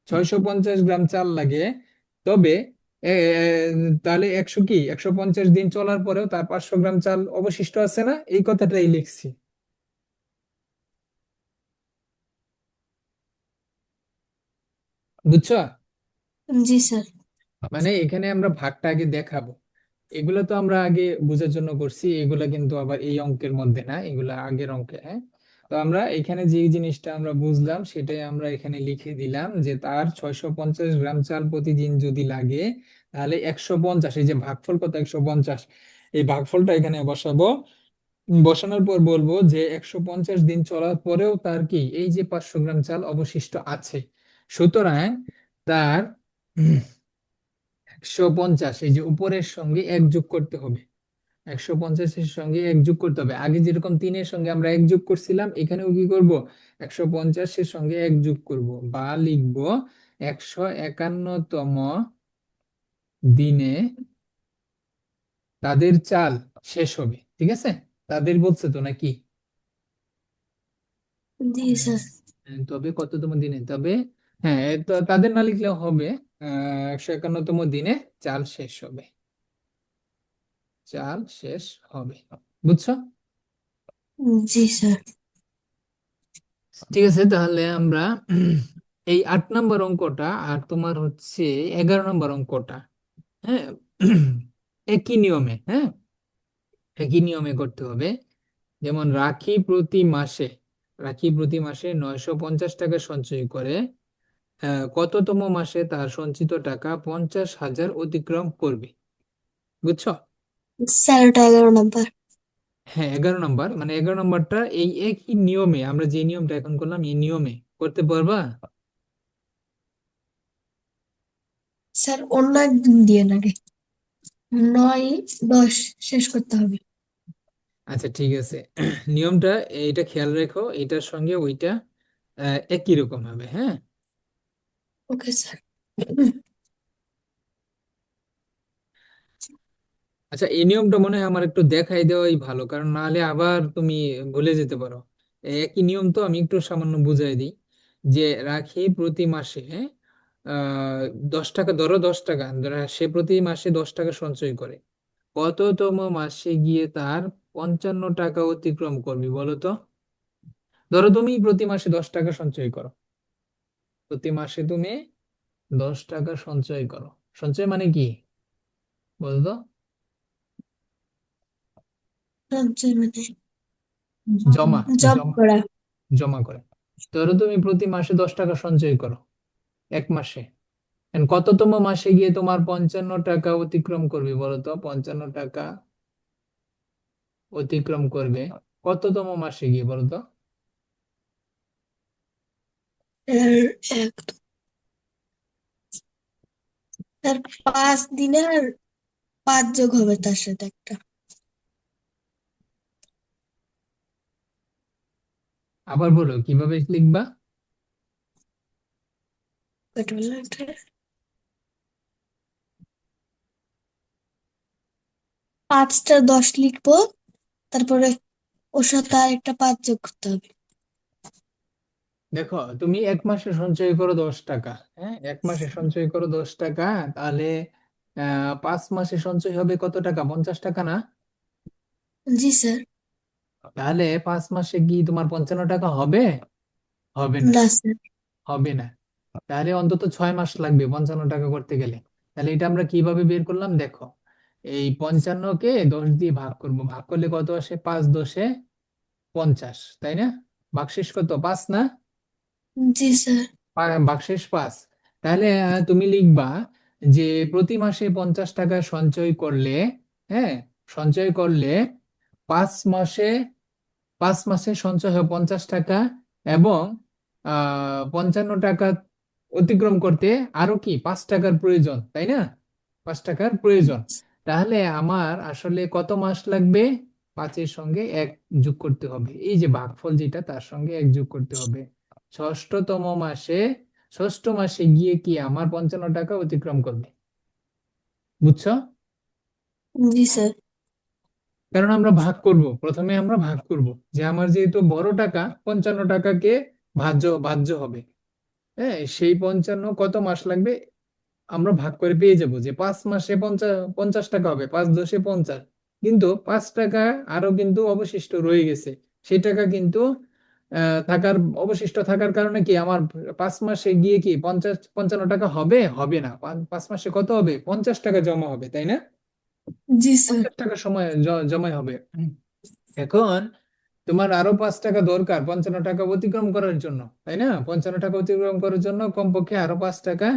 650 গ্রাম চাল লাগে, তবে এ, এ, তাহলে 150 দিন চলার পরেও তার 500 গ্রাম চাল অবশিষ্ট আছে না, এই কথাটাই লিখছি, বুঝছো? জি স্যার। মানে এখানে আমরা ভাগটা আগে দেখাবো। এগুলো তো আমরা আগে বোঝার জন্য করছি, এগুলা কিন্তু আবার এই অঙ্কের মধ্যে না, এগুলা আগের অঙ্কে, হ্যাঁ। তো আমরা এখানে যে জিনিসটা আমরা বুঝলাম সেটাই আমরা এখানে লিখে দিলাম, যে তার 650 গ্রাম চাল প্রতিদিন যদি লাগে, তাহলে 150, এই যে ভাগফল কত 150, এই ভাগফলটা এখানে বসাবো। বসানোর পর বলবো যে 150 দিন চলার পরেও তার কি এই যে 500 গ্রাম চাল অবশিষ্ট আছে, সুতরাং তার 150 এই যে উপরের সঙ্গে এক যোগ করতে হবে। 150-এর সঙ্গে এক যোগ করতে হবে, আগে যেরকম 3-এর সঙ্গে আমরা এক যোগ করছিলাম, এখানেও কি করব, 150-এর সঙ্গে এক যোগ করব, বা লিখবো 151তম দিনে তাদের চাল শেষ হবে। ঠিক আছে, তাদের বলছে তো নাকি? জি স্যার। তবে কততম দিনে, তবে হ্যাঁ, তো তাদের না লিখলেও হবে। 151তম দিনে চাল শেষ হবে, চাল শেষ হবে। বুঝছো? জি স্যার। ঠিক আছে, তাহলে আমরা এই 8 নম্বর অঙ্কটা আর তোমার হচ্ছে 11 নম্বর অঙ্কটা, হ্যাঁ, একই নিয়মে, হ্যাঁ, একই নিয়মে করতে হবে। যেমন রাখি প্রতি মাসে 950 টাকা সঞ্চয় করে কততম মাসে তার সঞ্চিত টাকা 50,000 অতিক্রম করবে। বুঝছো? স্যার ওটা 11 নম্বর। হ্যাঁ, 11 নম্বর, মানে 11 নম্বরটা এই একই নিয়মে, আমরা যে নিয়মটা এখন করলাম এই নিয়মে করতে পারবা? স্যার অন্য একদিন দিয়ে আগে 9 10 শেষ করতে হবে। আচ্ছা ঠিক আছে, নিয়মটা এটা খেয়াল রেখো, এটার সঙ্গে ওইটা একই রকম হবে, হ্যাঁ। Okay sir. আচ্ছা, এই নিয়মটা মনে হয় আমার একটু দেখাই দেওয়াই ভালো, কারণ নাহলে আবার তুমি ভুলে যেতে পারো। এই একই নিয়ম তো, আমি একটু সামান্য বুঝাই দিই। যে রাখি প্রতি মাসে, হ্যাঁ, 10 টাকা ধরো, 10 টাকা ধরো, সে প্রতি মাসে 10 টাকা সঞ্চয় করে, কততম মাসে গিয়ে তার 55 টাকা অতিক্রম করবি বলো তো? ধরো তুমি প্রতি মাসে 10 টাকা সঞ্চয় করো, প্রতি মাসে তুমি 10 টাকা সঞ্চয় করো। সঞ্চয় মানে কি বলতো? সঞ্চয় মানে জমা, জব জমা, করা। জমা করে। ধরো তুমি প্রতি মাসে 10 টাকা সঞ্চয় করো এক মাসে, And কততম মাসে গিয়ে তোমার 55 টাকা অতিক্রম করবে বলো তো? 55 টাকা অতিক্রম করবে কততম মাসে গিয়ে বলো তো? এর এক তার 5 দিনে আর 5 যোগ হবে তার সাথে একটা। আবার বলো কিভাবে লিখবা। কত বললাম একটা? 5টা 10 লিখবো, তারপরে ওর সাথে আর একটা 5 যোগ করতে হবে। দেখো, তুমি এক মাসে সঞ্চয় করো 10 টাকা, হ্যাঁ, এক মাসে সঞ্চয় করো 10 টাকা, তাহলে 5 মাসে সঞ্চয় হবে কত টাকা, 50 টাকা না? জি স্যার। তাহলে 5 মাসে কি তোমার 55 টাকা হবে? হবে না, না স্যার। হবে না। তাহলে অন্তত 6 মাস লাগবে 55 টাকা করতে গেলে। তাহলে এটা আমরা কিভাবে বের করলাম দেখো, এই 55কে 10 দিয়ে ভাগ করব, ভাগ করলে কত আসে, 5 10 এ 50, তাই না? ভাগশেষ কত, 5 না? জি স্যার। ভাগশেষ 5। তাহলে তুমি লিখবা যে প্রতি মাসে 50 টাকা সঞ্চয় করলে, হ্যাঁ, সঞ্চয় করলে 5 মাসে, 5 মাসে সঞ্চয় হয় 50 টাকা, এবং 55 টাকা অতিক্রম করতে আরো কি 5 টাকার প্রয়োজন, তাই না? 5 টাকার প্রয়োজন। তাহলে আমার আসলে কত মাস লাগবে? 5-এর সঙ্গে এক যোগ করতে হবে, এই যে ভাগফল যেটা তার সঙ্গে এক যোগ করতে হবে। ষষ্ঠতম মাসে, ষষ্ঠ মাসে গিয়ে কি আমার 55 টাকা অতিক্রম করবে। বুঝছো? জি স্যার। কারণ আমরা ভাগ করব, প্রথমে আমরা ভাগ করব, যে আমার যেহেতু বড় টাকা 55 টাকাকে ভাজ্য ভাজ্য হবে, হ্যাঁ, সেই 55 কত মাস লাগবে আমরা ভাগ করে পেয়ে যাব, যে 5 মাসে 50 টাকা হবে, 5 10 এ 50, কিন্তু 5 টাকা আরো কিন্তু অবশিষ্ট রয়ে গেছে। সেই টাকা কিন্তু থাকার, অবশিষ্ট থাকার কারণে কি আমার 5 মাসে গিয়ে কি 55 টাকা হবে, হবে না। 5 মাসে কত হবে, 50 টাকা জমা হবে, তাই না? জি স্যার। 50 টাকা সময় জমাই হবে। এখন তোমার আরো 5 টাকা দরকার 55 টাকা অতিক্রম করার জন্য, তাই না? 55 টাকা অতিক্রম করার জন্য কমপক্ষে আরো 5 টাকা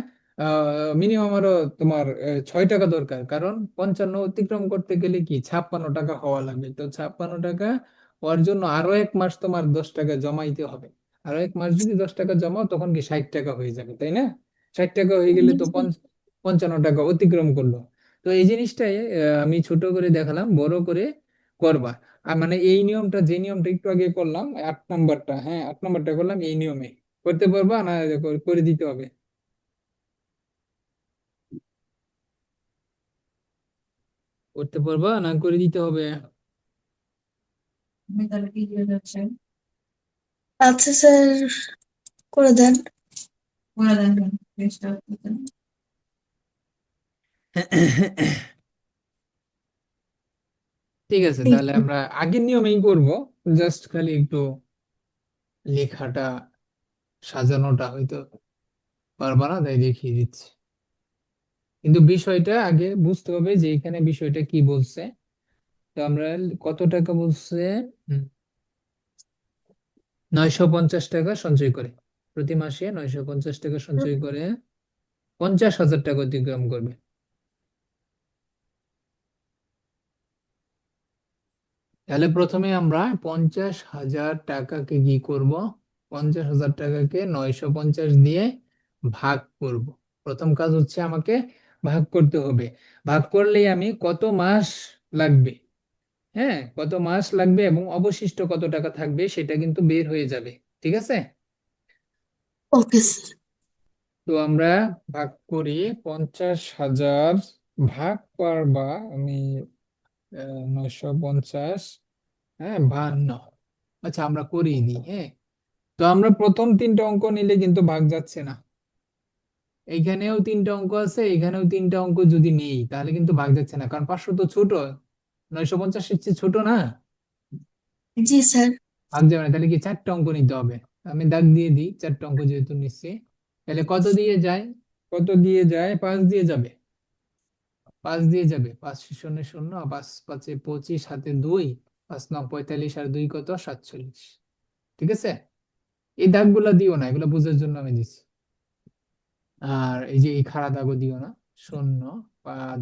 মিনিমাম আরো তোমার 6 টাকা দরকার, কারণ 55 অতিক্রম করতে গেলে কি 56 টাকা হওয়া লাগবে। তো 56 টাকা হওয়ার জন্য আরো 1 মাস তোমার 10 টাকা জমাইতে হবে। আরো 1 মাস যদি 10 টাকা জমাও তখন কি 60 টাকা হয়ে যাবে, তাই না? 60 টাকা হয়ে গেলে জি তো স্যার। 55 টাকা অতিক্রম করলো। তো এই জিনিসটাই আমি ছোট করে দেখালাম, বড় করে করবা। আর মানে এই নিয়মটা, যে নিয়মটা একটু আগে করলাম 8 নাম্বারটা, হ্যাঁ 8 নাম্বারটা করলাম এই নিয়মে। করতে পারবা না? করে দিতে হবে। করতে পারবা না করে দিতে হবে? আচ্ছা স্যার, করে দেন। ঠিক আছে, ঠিক তাহলে আমরা আগের নিয়মেই করব। জাস্ট খালি একটু লেখাটা সাজানোটা হয়তো পারবা না, তাই দেখিয়ে দিচ্ছি। কিন্তু বিষয়টা আগে বুঝতে হবে যে এখানে বিষয়টা কি বলছে। তো আমরা কত টাকা বলছে? 950 টাকা সঞ্চয় করে, প্রতি মাসে 950 টাকা সঞ্চয় করে 50,000 টাকা অতিক্রম করবে। তাহলে প্রথমে আমরা 50,000 টাকাকে কি করব? 50,000 টাকাকে 950 দিয়ে ভাগ করব। প্রথম কাজ হচ্ছে আমাকে ভাগ করতে হবে। ভাগ করলেই আমি কত মাস লাগবে, হ্যাঁ কত মাস লাগবে এবং অবশিষ্ট কত টাকা থাকবে সেটা কিন্তু বের হয়ে যাবে। ঠিক আছে? Okay sir. তো আমরা ভাগ করি 50,000 ভাগ পারবা আমি 950, হ্যাঁ 52। আচ্ছা আমরা করিয়ে দিই, হ্যাঁ। তো আমরা প্রথম 3টে অঙ্ক নিলে কিন্তু ভাগ যাচ্ছে না। এইখানেও 3টে অঙ্ক আছে, এখানেও 3টে অঙ্ক যদি নেই তাহলে কিন্তু ভাগ যাচ্ছে না, কারণ 500 তো ছোট, 950-এর চেয়ে ছোট না, জি স্যার। ভাগ যাবে না। তাহলে কি 4টে অঙ্ক নিতে হবে। আমি দাগ দিয়ে দিই, 4টে অঙ্ক যেহেতু নিচ্ছি। তাহলে কত দিয়ে যায়? কত দিয়ে যায়? 5 দিয়ে যাবে। 5 দিয়ে যাবে, 5 শূন্য শূন্য, 5 5 25, হাতে 2, 5 9 45, আর 2 কত? 47। ঠিক আছে? এই দাগগুলো দিও না, এগুলো বোঝার জন্য আমি দিচ্ছি। আর এই যে এই খাড়া দাগও দিও না। শূন্য,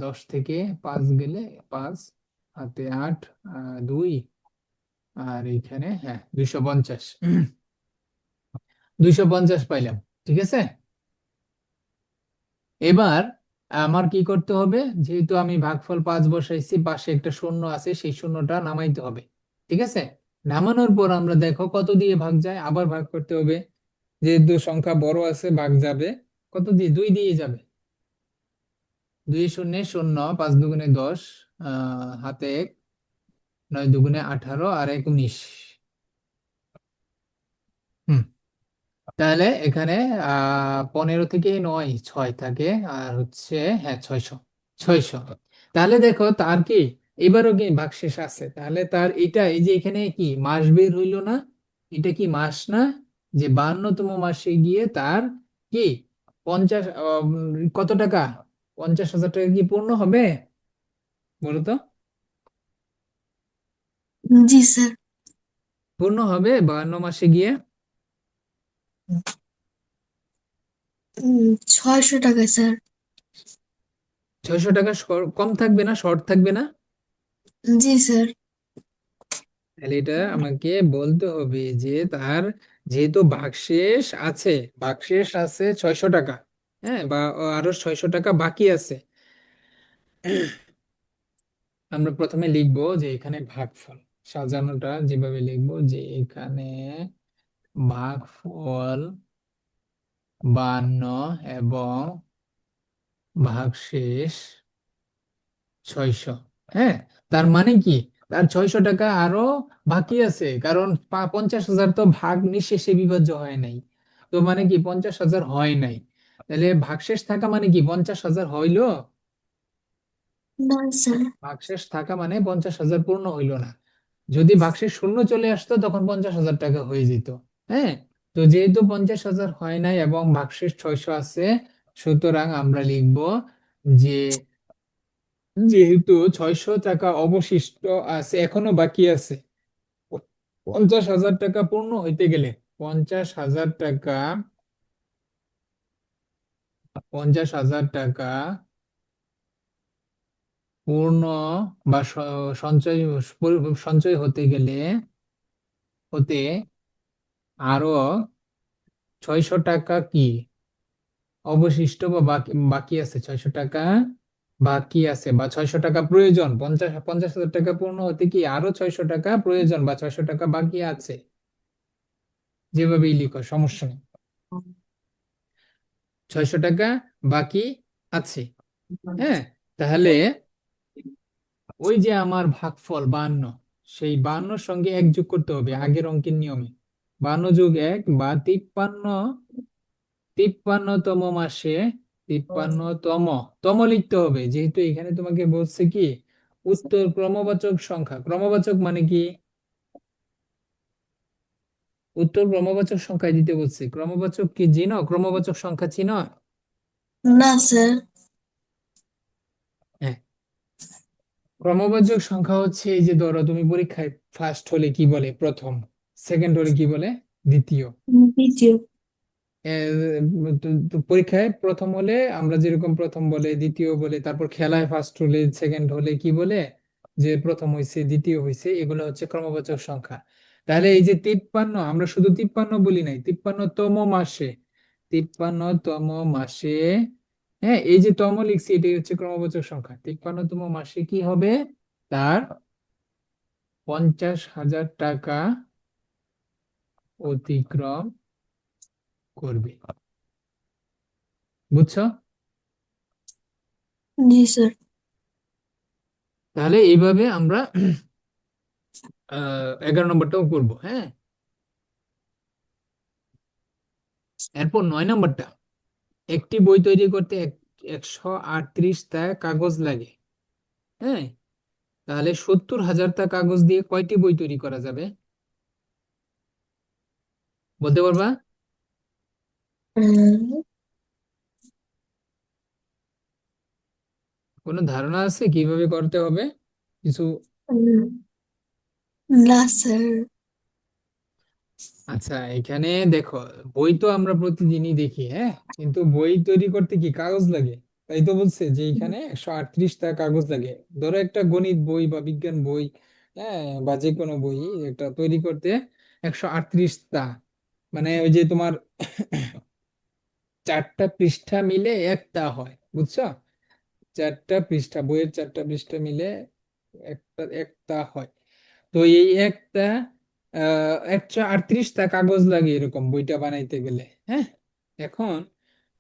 10 থেকে 5 গেলে 5, হাতে 8, 2, আর এইখানে হ্যাঁ 250। 250 পাইলাম। ঠিক আছে? এবার আমার কি করতে হবে? যেহেতু আমি ভাগফল 5 বসাইছি, পাশে একটা শূন্য আছে, সেই শূন্যটা নামাইতে হবে। ঠিক আছে? নামানোর পর আমরা দেখো কত দিয়ে ভাগ যায়, আবার ভাগ করতে হবে। যেহেতু সংখ্যা বড় আছে ভাগ যাবে কত দিয়ে? 2 দিয়ে যাবে। 2 শূন্য শূন্য, 5 দুগুণে 10, হাতে 1, 9 দুগুণে 18, আর 1 19। হুম। তাহলে এখানে 15 থেকে 9 6 থাকে, আর হচ্ছে হ্যাঁ 600। 600। তাহলে দেখো তার কি এবারও কি ভাগশেষ আছে, তাহলে তার এটা এই যে এখানে কি মাস বের হইলো না? এটা কি মাস না? যে 52তম মাসে গিয়ে তার কি 50 কত টাকা? 50,000 টাকা কি পূর্ণ হবে বলো তো? জি স্যার। পূর্ণ হবে 52 মাসে গিয়ে? 600 টাকা স্যার। 600 টাকা কম থাকবে না? শর্ট থাকবে না? জি স্যার। তাহলে এটা আমাকে বলতে হবে যে তার যেহেতু ভাগশেষ আছে 600 টাকা, হ্যাঁ বা আরো 600 টাকা বাকি আছে। আমরা প্রথমে লিখবো যে এখানে ভাগফল সাজানোটা যেভাবে লিখবো যে এখানে ভাগফল 52 এবং ভাগশেষ 600। হ্যাঁ, তার মানে কি তার 600 টাকা আরো বাকি আছে, কারণ 50,000 তো ভাগ নিঃশেষে বিভাজ্য হয় নাই। তো মানে কি 50,000 হয় নাই। তাহলে ভাগশেষ থাকা মানে কি 50,000 হইলো? না স্যার। ভাগশেষ থাকা মানে 50,000 পূর্ণ হইলো না। যদি ভাগশেষ শূন্য চলে আসতো তখন 50,000 টাকা হয়ে যেত। হ্যাঁ। তো যেহেতু 50,000 হয় নাই এবং ভাগশেষ 600 আছে, সুতরাং আমরা লিখবো যে যেহেতু 600 টাকা অবশিষ্ট আছে, এখনো বাকি আছে, 50,000 টাকা পূর্ণ হইতে গেলে 50,000 টাকা 50,000 টাকা পূর্ণ বা সঞ্চয় সঞ্চয় হতে আরো 600 টাকা কি অবশিষ্ট বা বাকি বাকি আছে, 600 টাকা বাকি আছে বা 600 টাকা প্রয়োজন, 50,000 টাকা পূর্ণ হতে কি আরো 600 টাকা প্রয়োজন বা 600 টাকা বাকি আছে, যেভাবেই লিখো সমস্যা নেই। 600 টাকা বাকি আছে। হ্যাঁ, তাহলে ওই যে আমার ভাগফল 52, সেই 52 সঙ্গে 1 যোগ করতে হবে আগের অঙ্কের নিয়মে। 52 + 1 বা 53তম মাসে 53তম তম লিখতে হবে, যেহেতু এখানে তোমাকে বলছে কি উত্তর ক্রমবাচক সংখ্যা। ক্রমবাচক মানে কি? উত্তর ক্রমবাচক সংখ্যায় দিতে বলছে। ক্রমবাচক কি চিনো? ক্রমবাচক সংখ্যা চিনো? না স্যার। হ্যাঁ, ক্রমবাচক সংখ্যা হচ্ছে এই যে ধরো তুমি পরীক্ষায় ফার্স্ট হলে কি বলে প্রথম, সেকেন্ড হলে কি বলে দ্বিতীয়। দ্বিতীয়। তো পরীক্ষায় প্রথম হলে আমরা যেরকম প্রথম বলে দ্বিতীয় বলে, তারপর খেলায় ফার্স্ট হলে সেকেন্ড হলে কি বলে, যে প্রথম হয়েছে দ্বিতীয় হয়েছে, এগুলো হচ্ছে ক্রমবাচক সংখ্যা। তাহলে এই যে 53, আমরা শুধু 53 বলি নাই, 53তম মাসে, 53তম মাসে, হ্যাঁ এই যে তম লিখছি এটাই হচ্ছে ক্রমবাচক সংখ্যা। 53তম মাসে কি হবে, তার 50,000 টাকা অতিক্রম করবে। বুঝছো? জি স্যার। তাহলে এইভাবে আমরা 11 নম্বরটাও করব। হ্যাঁ, এরপর 9 নম্বরটা, একটি বই তৈরি করতে 138টা কাগজ লাগে। হ্যাঁ, তাহলে 70,000টা কাগজ দিয়ে কয়টি বই তৈরি করা যাবে বলতে পারবা? উম, কোনো ধারণা আছে কিভাবে করতে হবে কিছু? উম, না স্যার। আচ্ছা, এখানে দেখো, বই তো আমরা প্রতিদিনই দেখি, হ্যাঁ, কিন্তু বই তৈরি করতে কি কাগজ লাগে? তাই তো বলছে যে এখানে 138টা কাগজ লাগে। ধরো একটা গণিত বই বা বিজ্ঞান বই, হ্যাঁ, বা যে কোনো বই একটা তৈরি করতে 138টা, মানে ওই যে তোমার 4টা পৃষ্ঠা মিলে একটা হয়, বুঝছো? 4টা পৃষ্ঠা, বইয়ের 4টা পৃষ্ঠা মিলে একটা একটা হয়। তো এই একটা 138টা কাগজ লাগে এরকম বইটা বানাইতে গেলে। হ্যাঁ, এখন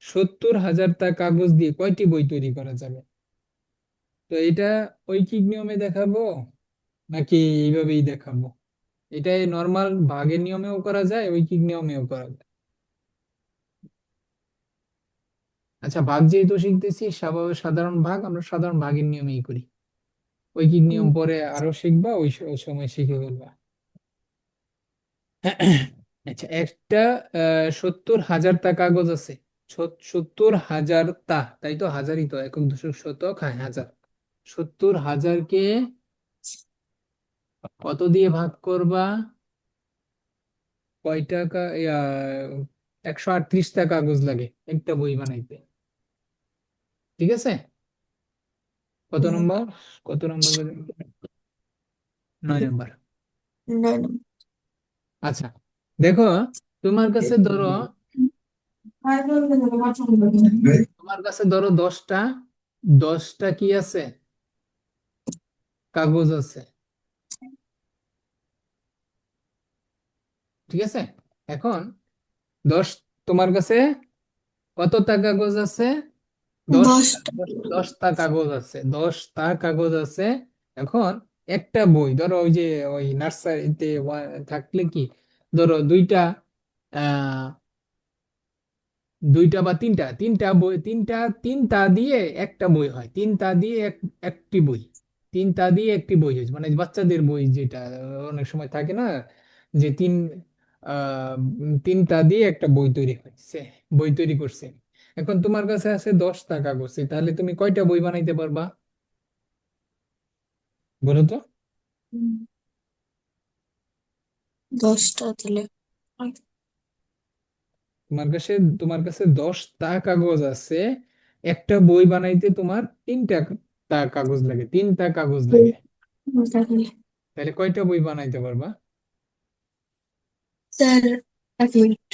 70,000টা কাগজ দিয়ে কয়টি বই তৈরি করা যাবে? তো এটা ঐকিক নিয়মে দেখাবো নাকি এইভাবেই দেখাবো? এটা নর্মাল ভাগের নিয়মেও করা যায়, ঐকিক নিয়মেও করা যায়। আচ্ছা, ভাগ যেহেতু শিখতেছি, সাধারণ ভাগ আমরা সাধারণ ভাগের নিয়মেই করি। ঐকিক নিয়ম পরে আরো শিখবা, ওই সময় শিখে ফেলবা। আচ্ছা, একটা 70,000টা কাগজ আছে। 70,000টা, তাই তো, হাজারই তো, একক দশক শতক, হ্যাঁ হাজার। 70,000কে কত দিয়ে ভাগ করবা? কয়টা 138টা কাগজ লাগে একটা বই বানাইতে। ঠিক আছে? কত নম্বর? কত নম্বর বলে? 9 নম্বর। না, আচ্ছা, দেখো, তোমার কাছে ধরো, তোমার কাছে ধরো 10টা কি আছে, কাগজ আছে। ঠিক আছে, এখন 10, তোমার কাছে কতটা কাগজ আছে? 10টা। দশটা। 10টা কাগজ আছে, 10টা কাগজ আছে। এখন একটা বই ধরো, ওই যে ওই নার্সারিতে থাকলে কি, ধরো আহ দুইটা বা তিনটা, তিনটা বই, তিনটা দিয়ে একটা বই হয়, তিনটা দিয়ে একটি বই, তিনটা দিয়ে একটি বই হয়েছে, মানে বাচ্চাদের বই যেটা অনেক সময় থাকে না, যে তিনটা দিয়ে একটা বই তৈরি হয়েছে, বই তৈরি করছে। এখন তোমার কাছে আছে 10টা কাগজ, তাহলে তুমি কয়টা বই বানাইতে পারবা বলো তো? উম, 10টা তাহলে তোমার কাছে তোমার কাছে 10টা কাগজ আছে, একটা বই বানাইতে তোমার 3টা কাগজ লাগে, 3টা কাগজ লাগে। তাহলে তাহলে কয়টা বই বানাইতে পারবা? Sir, 1 minute.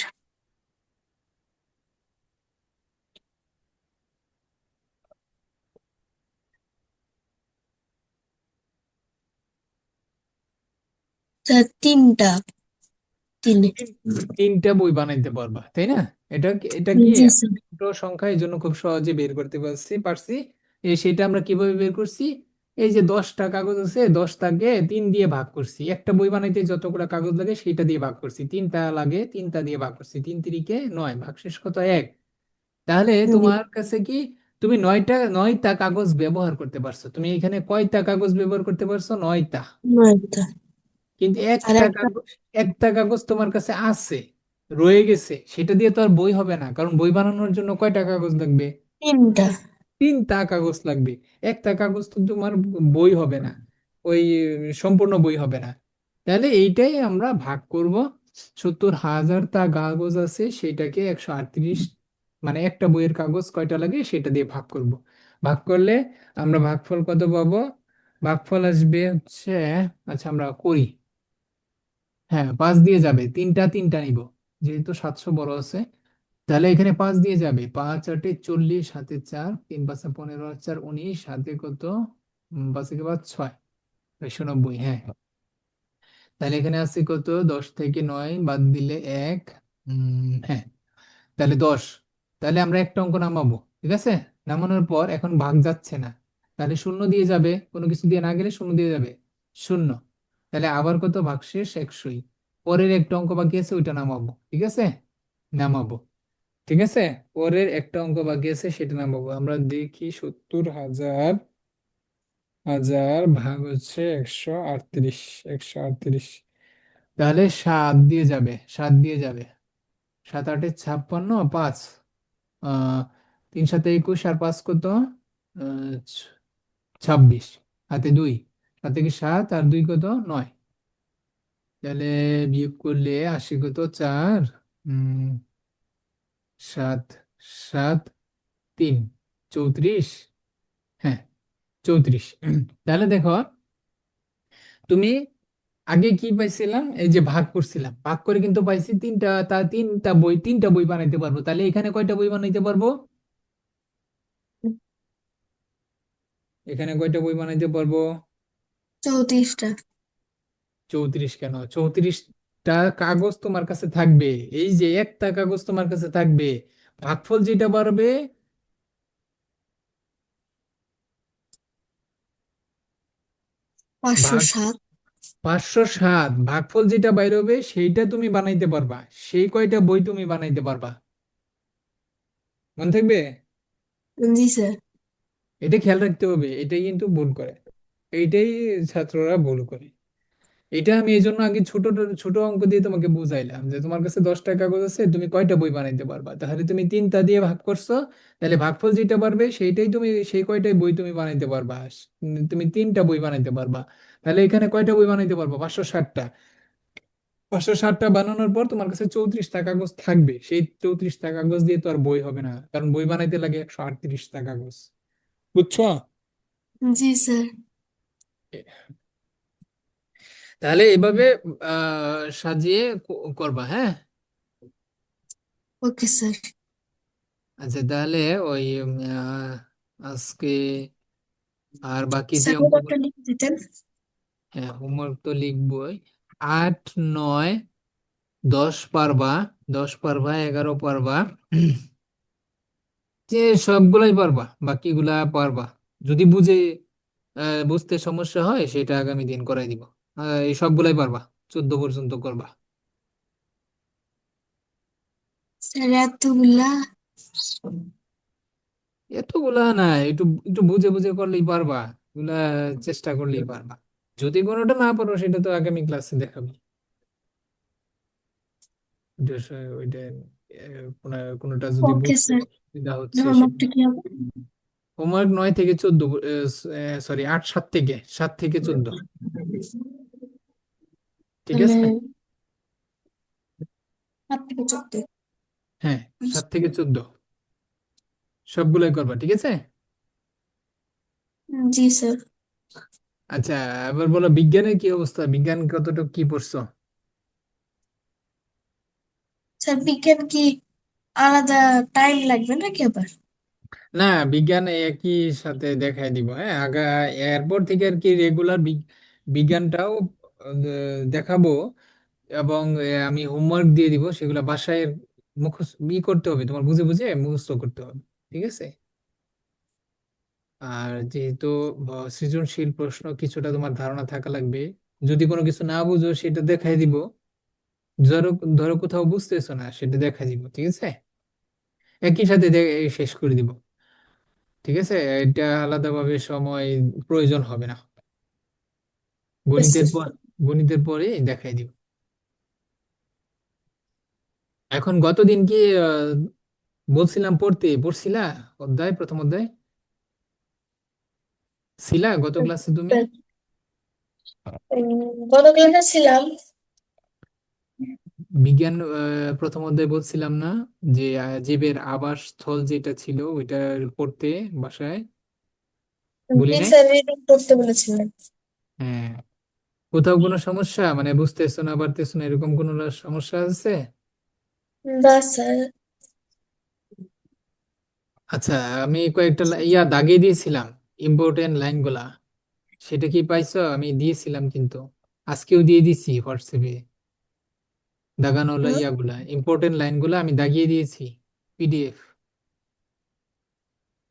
স্যার, 3টা। তিন- 3টা বই বানাইতে পারবা, তাই না? এটা কি জি স্যার। ছোট সংখ্যা, এই জন্য খুব সহজে বের করতে পারছি। সেটা আমরা কিভাবে বের করছি? এই যে 10টা কাগজ আছে, 10টাকে 3 দিয়ে ভাগ করছি, একটা বই বানাইতে যতগুলো কাগজ লাগে সেটা দিয়ে ভাগ করছি, 3টা লাগে 3টা দিয়ে ভাগ করছি, 3 3 × 9, ভাগশেষ কত? 1। তাহলে জি, তোমার কাছে কি, তুমি 9টা কাগজ ব্যবহার করতে পারছো। তুমি এখানে কয়টা কাগজ ব্যবহার করতে পারছো? 9টা। 9টা। কিন্তু আর একটা একটা কাগজ, একটা কাগজ তোমার কাছে আছে, রয়ে গেছে, সেটা দিয়ে তো আর বই হবে না, কারণ বই বানানোর জন্য কয়টা কাগজ লাগবে? 3টা। 3টা কাগজ লাগবে। একটা কাগজ তো তোমার বই হবে না, ওই সম্পূর্ণ বই হবে না। তাহলে এইটাই আমরা ভাগ করব। 70,000টা কাগজ আছে, সেটাকে 138, মানে একটা বইয়ের কাগজ কয়টা লাগে সেটা দিয়ে ভাগ করব। ভাগ করলে আমরা ভাগফল কত পাবো? ভাগফল আসবে হচ্ছে, আচ্ছা আমরা করি, হ্যাঁ 5 দিয়ে যাবে, 3টা 3টা নিব, যেহেতু 700 বড় আছে। তাহলে এখানে 5 দিয়ে যাবে, 5 8 40, হাতে 4, 3 5 15, 4 19, হাতে কত? 5 × 5 = 6, 190, হ্যাঁ। তাহলে এখানে আছে কত? 10 থেকে 9 বাদ দিলে 1, হ্যাঁ, তাহলে 10। তাহলে আমরা একটা অঙ্ক নামাবো, ঠিক আছে? নামানোর পর এখন ভাগ যাচ্ছে না, তাহলে শূন্য দিয়ে যাবে, কোনো কিছু দিয়ে না গেলে শূন্য দিয়ে যাবে, শূন্য। তাহলে আবার কত? ভাগশেষ 100ই। পরের একটা অঙ্ক বাকি আছে, ওইটা নামাবো, ঠিক আছে? নামাবো, ঠিক আছে। পরের একটা অঙ্ক বাকি আছে, সেটা নামাবো। আমরা দেখি 70,000 হাজার ভাগ হচ্ছে 138, 138। তাহলে 7 দিয়ে যাবে, 7 দিয়ে যাবে, 7 8 56, 5, 3 7 21, আর 5 কত? 26, হাতে 2, হাতে কি 7 আর 2 কত? 9। তাহলে বিয়োগ করলে আসে কত? 4, 7 7 3, 34, হ্যাঁ 34। তাহলে দেখো, তুমি আগে কি পাইছিলাম? এই যে ভাগ করছিলাম, ভাগ করে কিন্তু পাইছি 3টা, তা 3টা বই বানাইতে পারবো। তাহলে এখানে কয়টা বই বানাইতে পারবো? এখানে কয়টা বই বানাইতে পারবো? 34টা। 34। কেন 34টা কাগজ তোমার কাছে থাকবে? এই যে একটা কাগজ তোমার কাছে থাকবে, ভাগফল যেটা বাড়বে, ভাগ 507। 507, ভাগফল যেটা বাইর হবে সেইটা তুমি বানাইতে পারবা। সেই কয়টা বই তুমি বানাইতে পারবা, মনে থাকবে? জি স্যার। এটা খেয়াল রাখতে হবে, এটাই কিন্তু ভুল করে, এইটাই ছাত্ররা ভুল করে। এটা আমি এই জন্য আগে ছোট ছোট অঙ্ক দিয়ে তোমাকে বুঝাইলাম, যে তোমার কাছে 10টা কাগজ আছে, তুমি কয়টা বই বানাইতে পারবা। তাহলে তুমি 3টা দিয়ে ভাগ করছো, তাহলে ভাগফল যেটা পারবে সেইটাই তুমি, সেই কয়টাই বই তুমি বানাইতে পারবা। তুমি 3টা বই বানাইতে পারবা। তাহলে এখানে কয়টা বই বানাইতে পারবা? 560টা। 560টা বানানোর পর তোমার কাছে 34টা কাগজ থাকবে, সেই 34টা কাগজ দিয়ে তো আর বই হবে না, কারণ বই বানাইতে লাগে 138টা কাগজ। বুঝছো? জি স্যার। তাহলে এভাবে সাজিয়ে করবা, হ্যাঁ। Okay sir. আচ্ছা তাহলে ওই আজকে আর বাকি যে স্যার, অঙ্কগুলো, একটা লিখে দিতেন। হ্যাঁ হোমওয়ার্ক তো লিখবই। 8 9 10 পারবা, 10 পারবা, 11 পারবা, যে সবগুলাই পারবা, বাকিগুলা পারবা। যদি বুঝতে সমস্যা হয় সেটা আগামী দিন করাই দিব। এই সবগুলাই পারবা, 14 পর্যন্ত করবা। স্যার, এতগুলা? এতগুলা না, একটু একটু বুঝে বুঝে করলেই পারবা, এগুলা চেষ্টা করলেই পারবা। যদি কোনোটা না পারো সেটা তো আগামী ক্লাসে দেখাবি। ওইটা কোনোটা যদি ওকে বুঝতে স্যার। অসুবিধা হচ্ছে সেটা। হোমওয়ার্কটা কি হবে? হোমওয়ার্ক 9 থেকে 14, সরি 7 থেকে 14, ঠিক তাহলে আছে। 8 থেকে 14। হ্যাঁ, 7 থেকে 14 সবগুলোই করবা, ঠিক আছে? জি স্যার। আচ্ছা, এবার বলো বিজ্ঞানের কি অবস্থা, বিজ্ঞান কতটুকু কি পড়ছো? স্যার বিজ্ঞান কি আলাদা টাইম লাগবে নাকি আবার? না, বিজ্ঞান একই সাথে দেখাই দিব, হ্যাঁ এরপর থেকে আর কি রেগুলার বিজ্ঞানটাও দেখাবো। এবং আমি হোমওয়ার্ক দিয়ে দিব, সেগুলো বাসায় মুখস্থ করতে হবে, তোমার বুঝে বুঝে মুখস্থ করতে হবে, ঠিক আছে? আর যেহেতু সৃজনশীল প্রশ্ন কিছুটা তোমার ধারণা থাকা লাগবে। যদি কোনো কিছু না বুঝো সেটা দেখাই দিব। ধরো ধরো কোথাও বুঝতেছো না, সেটা দেখাই দিব, ঠিক আছে? একই সাথে শেষ করে দিব, ঠিক আছে? এটা আলাদাভাবে সময় প্রয়োজন হবে না। Yes, গণিতের sir. পর গণিতের পরে দেখাই দিব। এখন গতদিন কি বলছিলাম পড়ছিলা প্রথম অধ্যায় ছিলা গত ক্লাসে তুমি? গত ক্লাসে ছিলাম। বিজ্ঞান প্রথম অধ্যায় বলছিলাম না, যে জীবের আবাস স্থল যেটা ছিল ওইটা পড়তে বাসায়, বলি জি নাই? স্যার, রিডিং করতে বলেছিলেন। হ্যাঁ, কোথাও কোনো সমস্যা মানে বুঝতেছো না পারতেছো না এরকম কোনো সমস্যা আছে? না স্যার। আচ্ছা, আমি কয়েকটা ইয়া দাগিয়ে দিয়েছিলাম, ইম্পর্টেন্ট লাইনগুলা, সেটা কি পাইছো? আমি দিয়েছিলাম কিন্তু, আজকেও দিয়ে দিছি হোয়াটসঅ্যাপে। দাগানো হলো ইয়াগুলা, ইম্পর্টেন্ট লাইনগুলা আমি দাগিয়ে দিয়েছি, পিডিএফ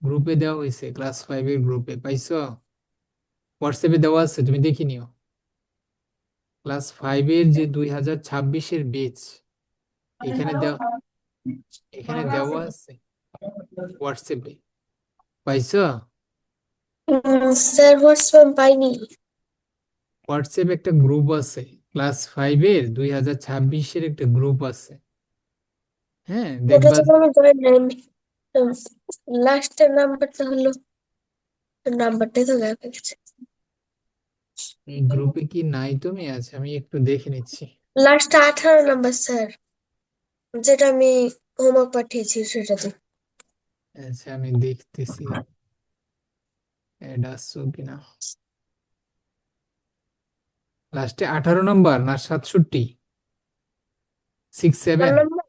গ্রুপে দেওয়া হয়েছে, ক্লাস 5 এর গ্রুপে পাইছো? হোয়াটসঅ্যাপে দেওয়া আছে, তুমি দেখে নিও। ক্লাস 5 এর যে 2026-এর বেচ, এখানে দেওয়া এখানে দেওয়া আছে হোয়াটসঅ্যাপে, পাইছো? স্যার হোয়াটসঅ্যাপ পাইনি। হোয়াটসঅ্যাপে একটা গ্রুপ আছে, ক্লাস 5-এর 2026-এর একটা গ্রুপ আছে, হ্যাঁ দেখবা। ওটাতে তো আমি জয়েন নাই। লাস্টের নাম্বারটা হলো, নাম্বারটাই তো দেখা গেছে। এই গ্রুপে কি নাই তুমি? আচ্ছা, আমি একটু দেখে নিচ্ছি। লাস্টে 18 নাম্বার স্যার, যেটা আমি হোমওয়ার্ক পাঠিয়েছি সেটাতে। আচ্ছা, আমি দেখতেছি এটা আসছো কিনা। লাস্টে 18 নম্বর না 67? 67, নাম্বার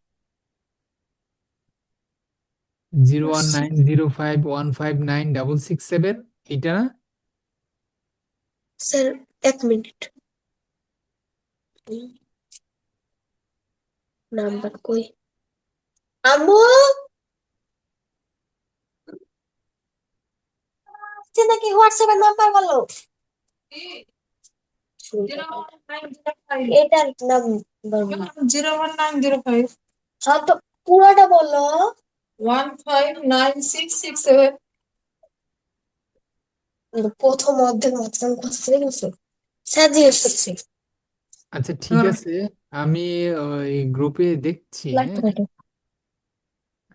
01905159667, এটা না? Sir, 1 minute. নাম্বার কই? আম্মু, আসছে নাকি হোয়াটসঅ্যাপের নাম্বার বলো। এটার নাম্বার 01905। হ্যাঁ তো পুরোটা বলো। 159667। প্রথম অর্ধেক মাঝখানে কথা ছেড়ে গেছে। স্যার জিজ্ঞেস করছি। আচ্ছা ঠিক আছে, আমি ওই গ্রুপে দেখছি, লাস্ট হ্যাঁ কয়টা?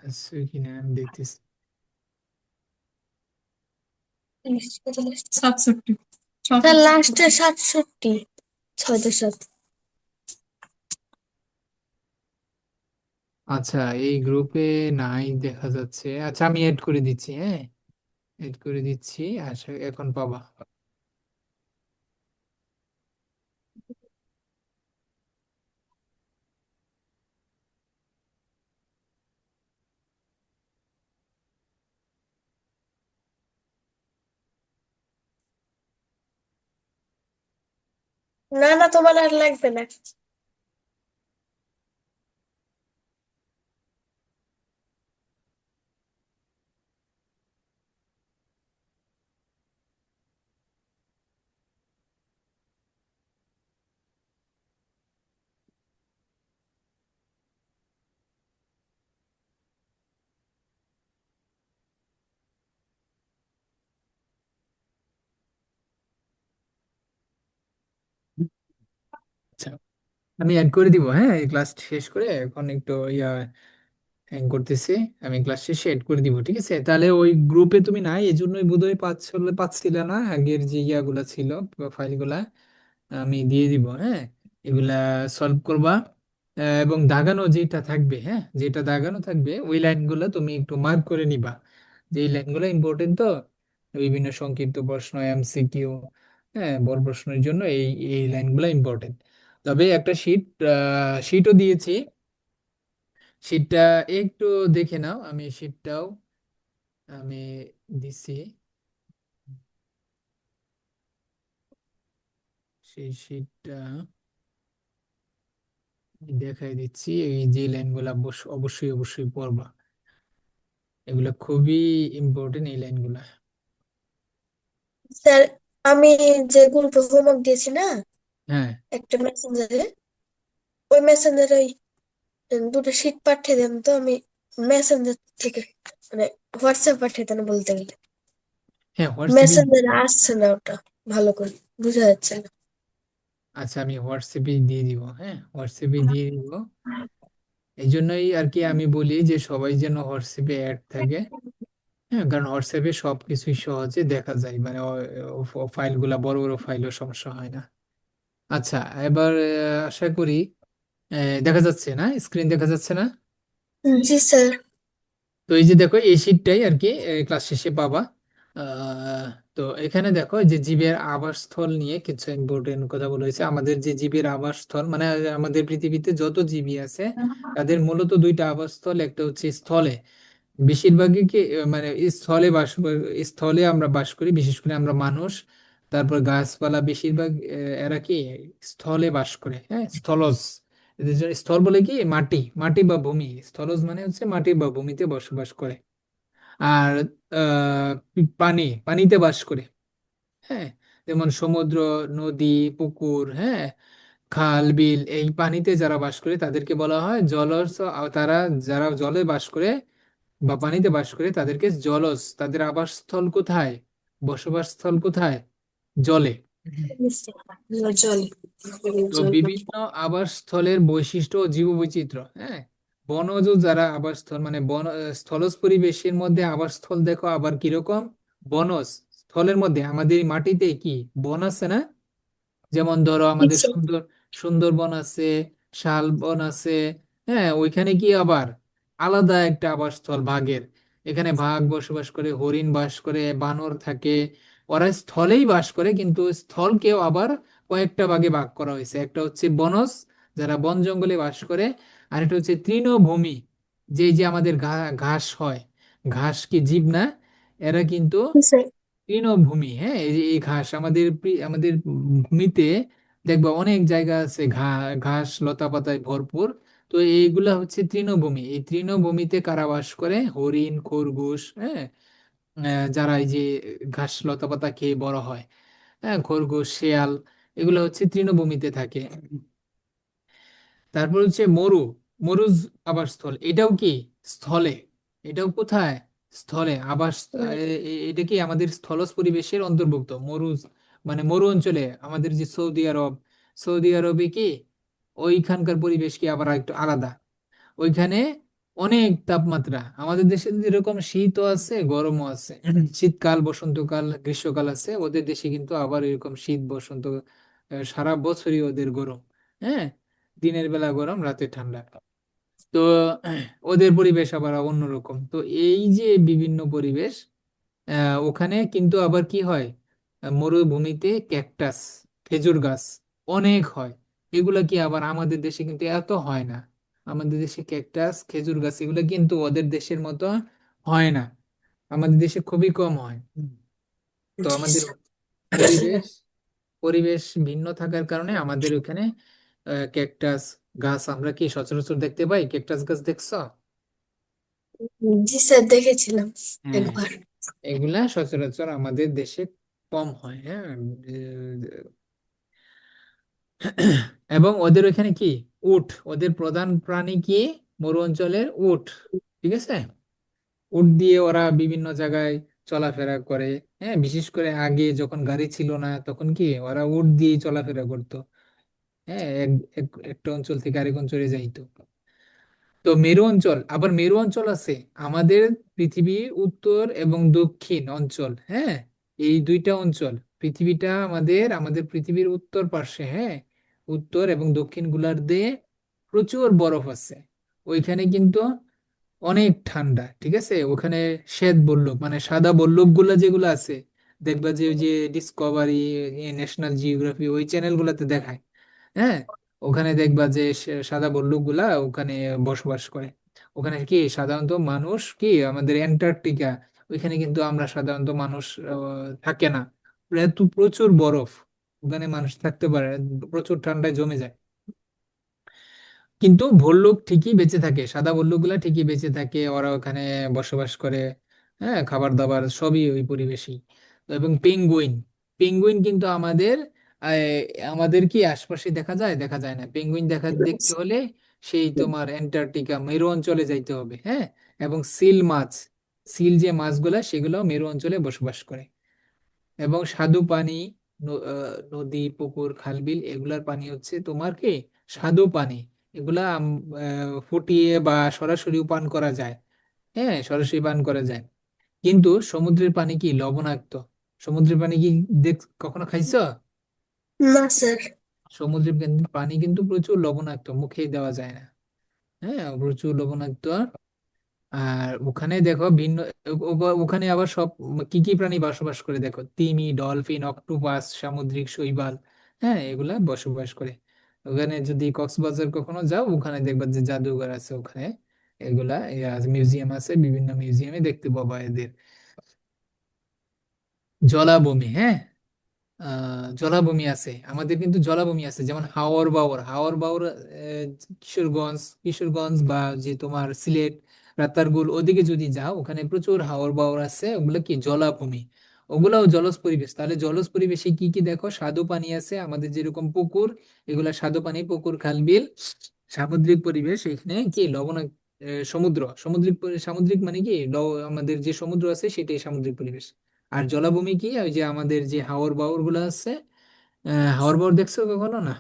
আসছে কিনা আমি দেখতেছি। স্যার লাস্টে 67, 6 7। আচ্ছা, এই গ্রুপে নাই দেখা যাচ্ছে, আচ্ছা আমি এড করে দিচ্ছি, হ্যাঁ এড করে দিচ্ছি, আচ্ছা এখন পাবা। না না, তোমার আর লাগবে না। আচ্ছা, আমি অ্যাড করে দিব, হ্যাঁ এই ক্লাস শেষ করে এখন একটু ইয়া হ্যাং করতেছি, আমি ক্লাস শেষে এড করে দিব, ঠিক আছে? তাহলে ওই গ্রুপে তুমি নাই, এই জন্যই বোধহয় পাচ্ছিলে না আগের যে ইয়াগুলা ছিল, ফাইলগুলা আমি দিয়ে দিব, হ্যাঁ এগুলা সলভ করবা। এবং দাগানো যেটা থাকবে, হ্যাঁ, যেটা দাগানো থাকবে ওই লাইনগুলো তুমি একটু মার্ক করে নিবা, যে এই লাইনগুলো ইম্পর্টেন্ট। তো বিভিন্ন সংক্ষিপ্ত প্রশ্ন, এমসিকিউ, হ্যাঁ, বড় প্রশ্নের জন্য এই এই লাইনগুলো ইম্পর্টেন্ট। তবে একটা শীটও দিয়েছি, শীটটা একটু দেখে নাও, আমি শীটটাও আমি দিছি, সেই শীটটা দেখাই দিচ্ছি। এই যে লাইনগুলো অবশ্যই অবশ্যই পড়বা, এগুলো খুবই ইম্পর্টেন্ট এই লাইনগুলা। স্যার, আমি যে গ্রুপে হোমওয়ার্ক দিয়েছি না হ্যাঁ একটা মেসেঞ্জারে, ওই মেসেঞ্জারে দুটো শীট পাঠিয়ে দেন তো। আমি মেসেঞ্জার থেকে মানে হোয়াটসঅ্যাপ পাঠিয়ে দেন বলতে গেলে, হ্যাঁ, হোয়াটসঅ্যাপে। মেসেঞ্জারে আসছে না ওটা, ভালো করে বোঝা যাচ্ছে না। আচ্ছা, আমি হোয়াটসঅ্যাপে দিয়ে দিব, হ্যাঁ, হোয়াটসঅ্যাপে দিয়ে দিব। এই জন্যই আর কি আমি বলি যে সবাই যেন হোয়াটসঅ্যাপে অ্যাড থাকে। হ্যাঁ, কারণ হোয়াটসঅ্যাপে সবকিছুই সহজে দেখা যায়, মানে ফাইলগুলা বড় বড় ফাইলও সমস্যা হয় না। আচ্ছা, এবার আশা করি দেখা যাচ্ছে না, স্ক্রিন দেখা যাচ্ছে না? জি স্যার। তো এই যে দেখো, এই শীটটাই আর কি ক্লাস শেষে পাবা। আহ, তো এখানে দেখো যে জীবের আবাসস্থল নিয়ে কিছু ইম্পর্টেন্ট কথা বলা হয়েছে। আমাদের যে জীবের আবাসস্থল, মানে আমাদের পৃথিবীতে যত জীবী আছে তাদের মূলত দুইটা আবাসস্থল, একটা হচ্ছে স্থলে, বেশিরভাগই কি মানে স্থলে স্থলে আমরা বাস করি, বিশেষ করে আমরা মানুষ, তারপর গাছপালা বেশিরভাগ এরা কি স্থলে বাস করে, হ্যাঁ, স্থলজ। এদের জন্য স্থল বলে কি মাটি, মাটি বা ভূমি, স্থলজ মানে হচ্ছে মাটি বা ভূমিতে বসবাস করে। আর পানিতে বাস করে, হ্যাঁ, যেমন সমুদ্র, নদী, পুকুর, হ্যাঁ, খাল, বিল, এই পানিতে যারা বাস করে তাদেরকে বলা হয় জলজ। আর তারা যারা জলে বাস করে বা পানিতে বাস করে তাদেরকে জলজ। তাদের আবাসস্থল কোথায়, বসবাস স্থল কোথায়? জলে। জল, তো জল। বিভিন্ন আবাসস্থলের বৈশিষ্ট্য ও জীববৈচিত্র্য, হ্যাঁ, বনজ যারা আবাসস্থল, মানে স্থলজ পরিবেশের মধ্যে আবাসস্থল দেখো আবার কিরকম, বনজ স্থলের মধ্যে আমাদের এই মাটিতে কি বন আছে না? যেমন ধরো আমাদের সুন্দরবন আছে, শালবন আছে, হ্যাঁ, ওইখানে কি আবার আলাদা একটা আবাসস্থল ভাগের, এখানে বাঘ বসবাস করে, হরিণ বাস করে, বানর থাকে। ওরা স্থলেই বাস করে, কিন্তু স্থলকেও আবার কয়েকটা ভাগে ভাগ করা হয়েছে। একটা হচ্ছে বনজ, যারা বন জঙ্গলে বাস করে। আর একটা হচ্ছে তৃণভূমি, যে যে আমাদের ঘাস হয়, ঘাস কি জীব না? এরা কিন্তু তৃণভূমি, হ্যাঁ, এই যে এই ঘাস আমাদের আমাদের ভূমিতে দেখবা অনেক জায়গা আছে ঘাস লতা পাতায় ভরপুর। তো এইগুলা হচ্ছে তৃণভূমি। এই তৃণভূমিতে কারা বাস করে? হরিণ, খরগোশ, হ্যাঁ, যারা এই যে ঘাস লতা পাতা খেয়ে বড় হয়, হ্যাঁ, খরগোশ, শেয়াল, এগুলো হচ্ছে তৃণভূমিতে থাকে। তারপর হচ্ছে মরুজ আবাসস্থল, এটাও কি স্থলে, এটাও কোথায়? স্থলে আবাস। এটা কি আমাদের স্থলজ পরিবেশের অন্তর্ভুক্ত। মরুজ মানে মরু অঞ্চলে, আমাদের যে সৌদি আরব, সৌদি আরবে কি ওইখানকার পরিবেশ কি আবার একটু আলাদা। ওইখানে অনেক তাপমাত্রা, আমাদের দেশে যেরকম শীতও আছে গরমও আছে, শীতকাল, বসন্তকাল, গ্রীষ্মকাল আছে, ওদের দেশে কিন্তু আবার এরকম শীত বসন্ত, সারা বছরই ওদের গরম, হ্যাঁ, দিনের বেলা গরম, রাতে ঠান্ডা। তো ওদের পরিবেশ আবার অন্যরকম। তো এই যে বিভিন্ন পরিবেশ, ওখানে কিন্তু আবার কি হয়, মরুভূমিতে ক্যাকটাস, খেজুর গাছ অনেক হয়। এগুলা কি আবার আমাদের দেশে কিন্তু এত হয় না। আমাদের দেশে ক্যাকটাস, খেজুর গাছ এগুলা কিন্তু ওদের দেশের মতো হয় না, আমাদের দেশে খুবই কম হয়। তো জি আমাদের স্যার। পরিবেশ পরিবেশ ভিন্ন থাকার কারণে আমাদের ওখানে ক্যাকটাস গাছ আমরা কি সচরাচর দেখতে পাই? ক্যাকটাস গাছ দেখছো? জি স্যার, দেখেছিলাম হ্যাঁ, একবার। এগুলা সচরাচর আমাদের দেশে কম হয়, হ্যাঁ। এবং ওদের ওখানে কি উট, ওদের প্রধান প্রাণী কি মরু অঞ্চলের উট, ঠিক আছে। উট দিয়ে ওরা বিভিন্ন জায়গায় চলাফেরা করে, হ্যাঁ, বিশেষ করে আগে যখন গাড়ি ছিল না তখন কি ওরা উট দিয়ে চলাফেরা করতো, হ্যাঁ, একটা অঞ্চল থেকে আরেক অঞ্চলে যাইতো। তো মেরু অঞ্চল, আবার মেরু অঞ্চল আছে আমাদের পৃথিবীর উত্তর এবং দক্ষিণ অঞ্চল, হ্যাঁ, এই দুইটা অঞ্চল। পৃথিবীটা আমাদের আমাদের পৃথিবীর উত্তর পার্শ্বে, হ্যাঁ, উত্তর এবং দক্ষিণ গোলার্ধে প্রচুর বরফ আছে ওইখানে কিন্তু, অনেক ঠান্ডা, ঠিক আছে। ওখানে শ্বেত বল্লভ মানে সাদা বল্লভ গুলা যেগুলো আছে, দেখবা যে ওই যে ডিসকভারি, ন্যাশনাল জিওগ্রাফি ওই চ্যানেল গুলাতে দেখায়। হ্যাঁ, ওখানে দেখবা যে সাদা বল্লুক গুলা ওখানে বসবাস করে। ওখানে কি সাধারণত মানুষ কি আমাদের অ্যান্টার্কটিকা, ওইখানে কিন্তু আমরা সাধারণত মানুষ থাকে না। প্রচুর বরফ, ওখানে মানুষ থাকতে পারে, প্রচুর ঠান্ডায় জমে যায়। কিন্তু ভল্লুক ঠিকই বেঁচে থাকে, সাদা ভল্লুক গুলা ঠিকই বেঁচে থাকে, ওরা ওখানে বসবাস করে। হ্যাঁ, খাবার দাবার সবই ওই পরিবেশেই। এবং পেঙ্গুইন, পেঙ্গুইন কিন্তু আমাদের আমাদের কি আশপাশে দেখা যায়? দেখা যায় না। পেঙ্গুইন দেখতে হলে সেই তোমার অ্যান্টার্কটিকা মেরু অঞ্চলে যাইতে হবে। হ্যাঁ, এবং সিল মাছ, সিল যে মাছগুলা সেগুলো মেরু অঞ্চলে বসবাস করে। এবং স্বাদু পানি, নদী, পুকুর, খাল, বিল এগুলার পানি হচ্ছে তোমার কি স্বাদু পানি। এগুলা ফুটিয়ে বা সরাসরি পান করা যায়। হ্যাঁ, সরাসরি পান করা যায়। কিন্তু সমুদ্রের পানি কি লবণাক্ত। সমুদ্রের পানি কি কখনো খাইছো? না স্যার। সমুদ্রের পানি কিন্তু প্রচুর লবণাক্ত, মুখেই দেওয়া যায় না। হ্যাঁ, প্রচুর লবণাক্ত। আর ওখানে দেখো ভিন্ন, ওখানে আবার সব কি কি প্রাণী বসবাস করে দেখো, তিমি, ডলফিন, অক্টোপাস, সামুদ্রিক শৈবাল। হ্যাঁ, এগুলা বসবাস করে। ওখানে যদি কক্সবাজার কখনো যাও, ওখানে দেখবা যে জাদুঘর আছে ওখানে, এগুলা মিউজিয়াম আছে, বিভিন্ন মিউজিয়ামে দেখতে পাবা এদের। জলাভূমি, হ্যাঁ, জলাভূমি আছে আমাদের, কিন্তু জলাভূমি আছে যেমন হাওর বাওর, হাওর বাওর কিশোরগঞ্জ, কিশোরগঞ্জ বা যে তোমার সিলেট, রাতারগুল ওদিকে যদি যাও, ওখানে প্রচুর হাওর বাওর আছে, ওগুলো কি জলাভূমি। ওগুলাও জলজ পরিবেশ। তাহলে জলজ পরিবেশে কি কি দেখো, স্বাদু পানি আছে আমাদের যেরকম পুকুর, এগুলা স্বাদু পানি, পুকুর, খাল, বিল। সামুদ্রিক পরিবেশ, এখানে কি লবণাক্ত, সমুদ্র, সামুদ্রিক মানে কি আমাদের যে সমুদ্র আছে সেটাই সামুদ্রিক পরিবেশ। আর জলাভূমি কি, ওই যে আমাদের যে হাওর বাওর গুলো আছে। হাওর বাওর দেখছো কখনো? না।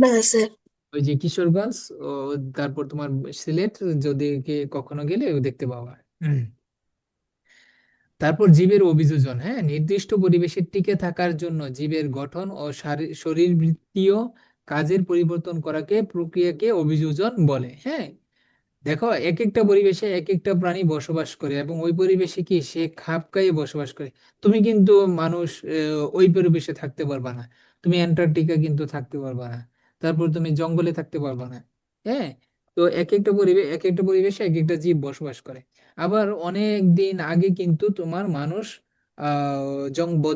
না স্যার। ওই যে কিশোরগঞ্জ ও, তারপর তোমার সিলেট, যদি কখনো গেলে দেখতে পাওয়া। হুম। তারপর জীবের অভিযোজন, হ্যাঁ, নির্দিষ্ট পরিবেশে টিকে থাকার জন্য জীবের গঠন ও শরীরবৃত্তীয় কাজের পরিবর্তন করাকে প্রক্রিয়াকে অভিযোজন বলে। হ্যাঁ, দেখো এক একটা পরিবেশে এক একটা প্রাণী বসবাস করে, এবং ওই পরিবেশে কি সে খাপ খাইয়ে বসবাস করে। তুমি কিন্তু মানুষ ওই পরিবেশে থাকতে পারবা না। তুমি অ্যান্টার্কটিকা কিন্তু থাকতে পারবা না। তারপর তুমি জঙ্গলে থাকতে পারবা না। হ্যাঁ, তো এক একটা পরিবেশ, এক একটা পরিবেশে এক একটা জীব বসবাস করে। আবার অনেক দিন আগে কিন্তু তোমার মানুষ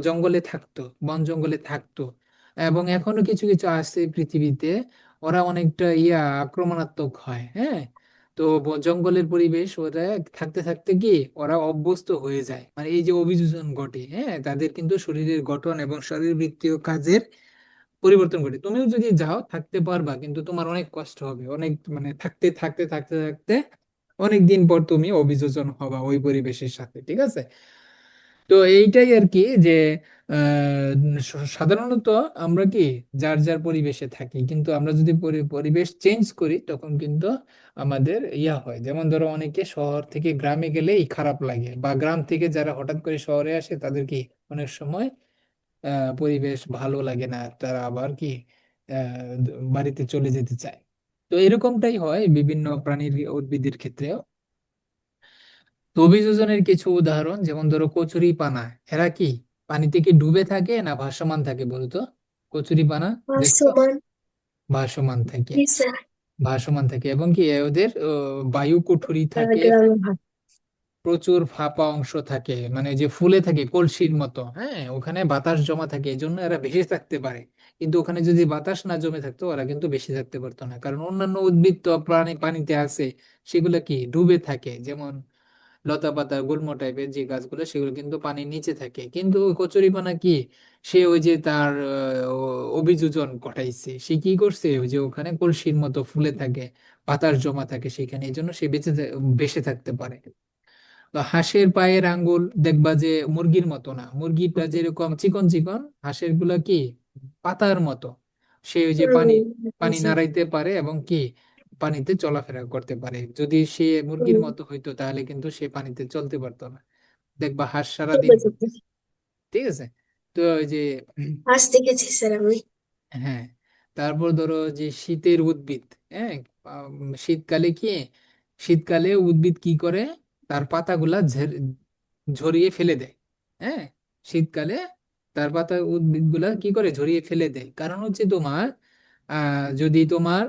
জঙ্গলে থাকতো, বন জঙ্গলে থাকতো। এবং এখনো কিছু কিছু আছে পৃথিবীতে, ওরা অনেকটা আক্রমণাত্মক হয়। হ্যাঁ, তো জঙ্গলের পরিবেশ ওরা থাকতে থাকতে কি ওরা অভ্যস্ত হয়ে যায়, মানে এই যে অভিযোজন ঘটে, হ্যাঁ, তাদের কিন্তু শরীরের গঠন এবং শারীরবৃত্তীয় কাজের পরিবর্তন ঘটে। তুমিও যদি যাও থাকতে পারবা, কিন্তু তোমার অনেক কষ্ট হবে, অনেক মানে থাকতে থাকতে থাকতে থাকতে অনেক দিন পর তুমি অভিযোজন হবা ওই পরিবেশের সাথে, ঠিক আছে। তো এইটাই আর কি যে সাধারণত আমরা কি যার যার পরিবেশে থাকি, কিন্তু আমরা যদি পরিবেশ চেঞ্জ করি তখন কিন্তু আমাদের হয়। যেমন ধরো অনেকে শহর থেকে গ্রামে গেলেই খারাপ লাগে, বা গ্রাম থেকে যারা হঠাৎ করে শহরে আসে তাদের কি অনেক সময় পরিবেশ ভালো লাগে না, তারা আবার কি বাড়িতে চলে যেতে চায়। তো এরকমটাই হয় বিভিন্ন প্রাণীর, উদ্ভিদের ক্ষেত্রেও। তো অভিযোজনের কিছু উদাহরণ, যেমন ধরো কচুরি পানা, এরা কি পানিতে কি ডুবে থাকে না ভাসমান থাকে বলতো? কচুরি পানা দেখছো? ভাসমান। ভাসমান থাকে, জি স্যার। ভাসমান থাকে। এবং কি ওদের বায়ু কুঠুরি থাকে, গ্রামে ভাত। প্রচুর ফাঁপা অংশ থাকে, মানে যে ফুলে থাকে কলসির মতো। হ্যাঁ, ওখানে বাতাস জমা থাকে, এই জন্য এরা বেশি থাকতে পারে। কিন্তু ওখানে যদি বাতাস না জমে থাকতো, ওরা কিন্তু বেশি থাকতে পারতো না, কারণ অন্যান্য উদ্ভিদ তো প্রাণী পানিতে আছে, সেগুলো কি ডুবে থাকে। যেমন লতা পাতা গুল্ম টাইপের যে গাছগুলো, সেগুলো কিন্তু পানির নিচে থাকে। কিন্তু কচুরিপানা কি, সে ওই যে তার অভিযোজন ঘটাইছে, সে কি করছে, ওই যে ওখানে কলসির মতো ফুলে থাকে, বাতাস জমা থাকে সেখানে, এই জন্য সে বেঁচে থাকতে পারে। তো হাঁসের পায়ের আঙ্গুল দেখবা যে মুরগির মতো না, মুরগিটা যেরকম চিকন চিকন, হাঁসের গুলা কি পাতার মতো। সে ওই যে পানি জি পানি স্যার। নাড়াইতে পারে, এবং কি পানিতে চলাফেরা করতে পারে। যদি সে মুরগির মতো হইতো তাহলে কিন্তু সে পানিতে চলতে পারতো না। দেখবা হাঁস সারাদিন চলবে। ঠিক আছে। তো ওই যে আজ দেখেছি স্যার আমি। হ্যাঁ, তারপর ধরো যে শীতের উদ্ভিদ, হ্যাঁ, শীতকালে কি, শীতকালে উদ্ভিদ কি করে, তার পাতাগুলা ঝরিয়ে ফেলে দেয়। হ্যাঁ, শীতকালে তার পাতা উদ্ভিদগুলা কি করে ঝরিয়ে ফেলে দেয়, কারণ হচ্ছে তোমার যদি তোমার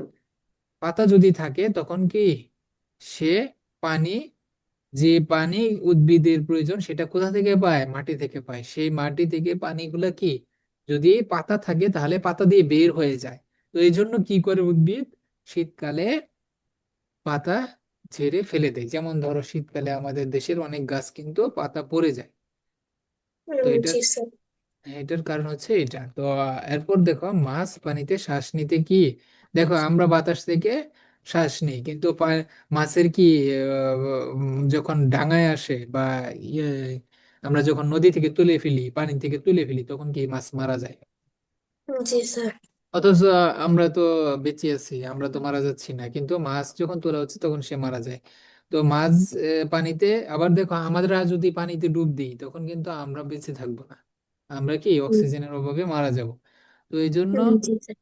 পাতা যদি থাকে তখন কি সে পানি, যে পানি উদ্ভিদের প্রয়োজন সেটা কোথা থেকে পায়, মাটি থেকে পায়। সেই মাটি থেকে পানিগুলা কি, যদি পাতা থাকে তাহলে পাতা দিয়ে বের হয়ে যায়। তো এই জন্য কি করে উদ্ভিদ শীতকালে পাতা ঝেড়ে ফেলে দেয়। যেমন ধরো শীতকালে আমাদের দেশের অনেক গাছ কিন্তু পাতা পড়ে যায়। তো এটা, জি স্যার। এটার কারণ হচ্ছে এটা। তো এরপর দেখো মাছ পানিতে শ্বাস নিতে কি, দেখো আমরা বাতাস থেকে শ্বাস নিই, কিন্তু মাছের কি যখন ডাঙায় আসে বা ইয়ে, আমরা যখন নদী থেকে তুলে ফেলি, পানি থেকে তুলে ফেলি, তখন কি মাছ মারা যায়। জি স্যার। অথচ আমরা তো বেঁচে আছি, আমরা তো মারা যাচ্ছি না, কিন্তু মাছ যখন তোলা হচ্ছে তখন সে মারা যায়। তো মাছ পানিতে, আবার দেখো আমরা যদি পানিতে ডুব দিই তখন কিন্তু আমরা বেঁচে থাকবো না, আমরা কি অক্সিজেনের অভাবে মারা যাব। তো এই জন্য জি স্যার।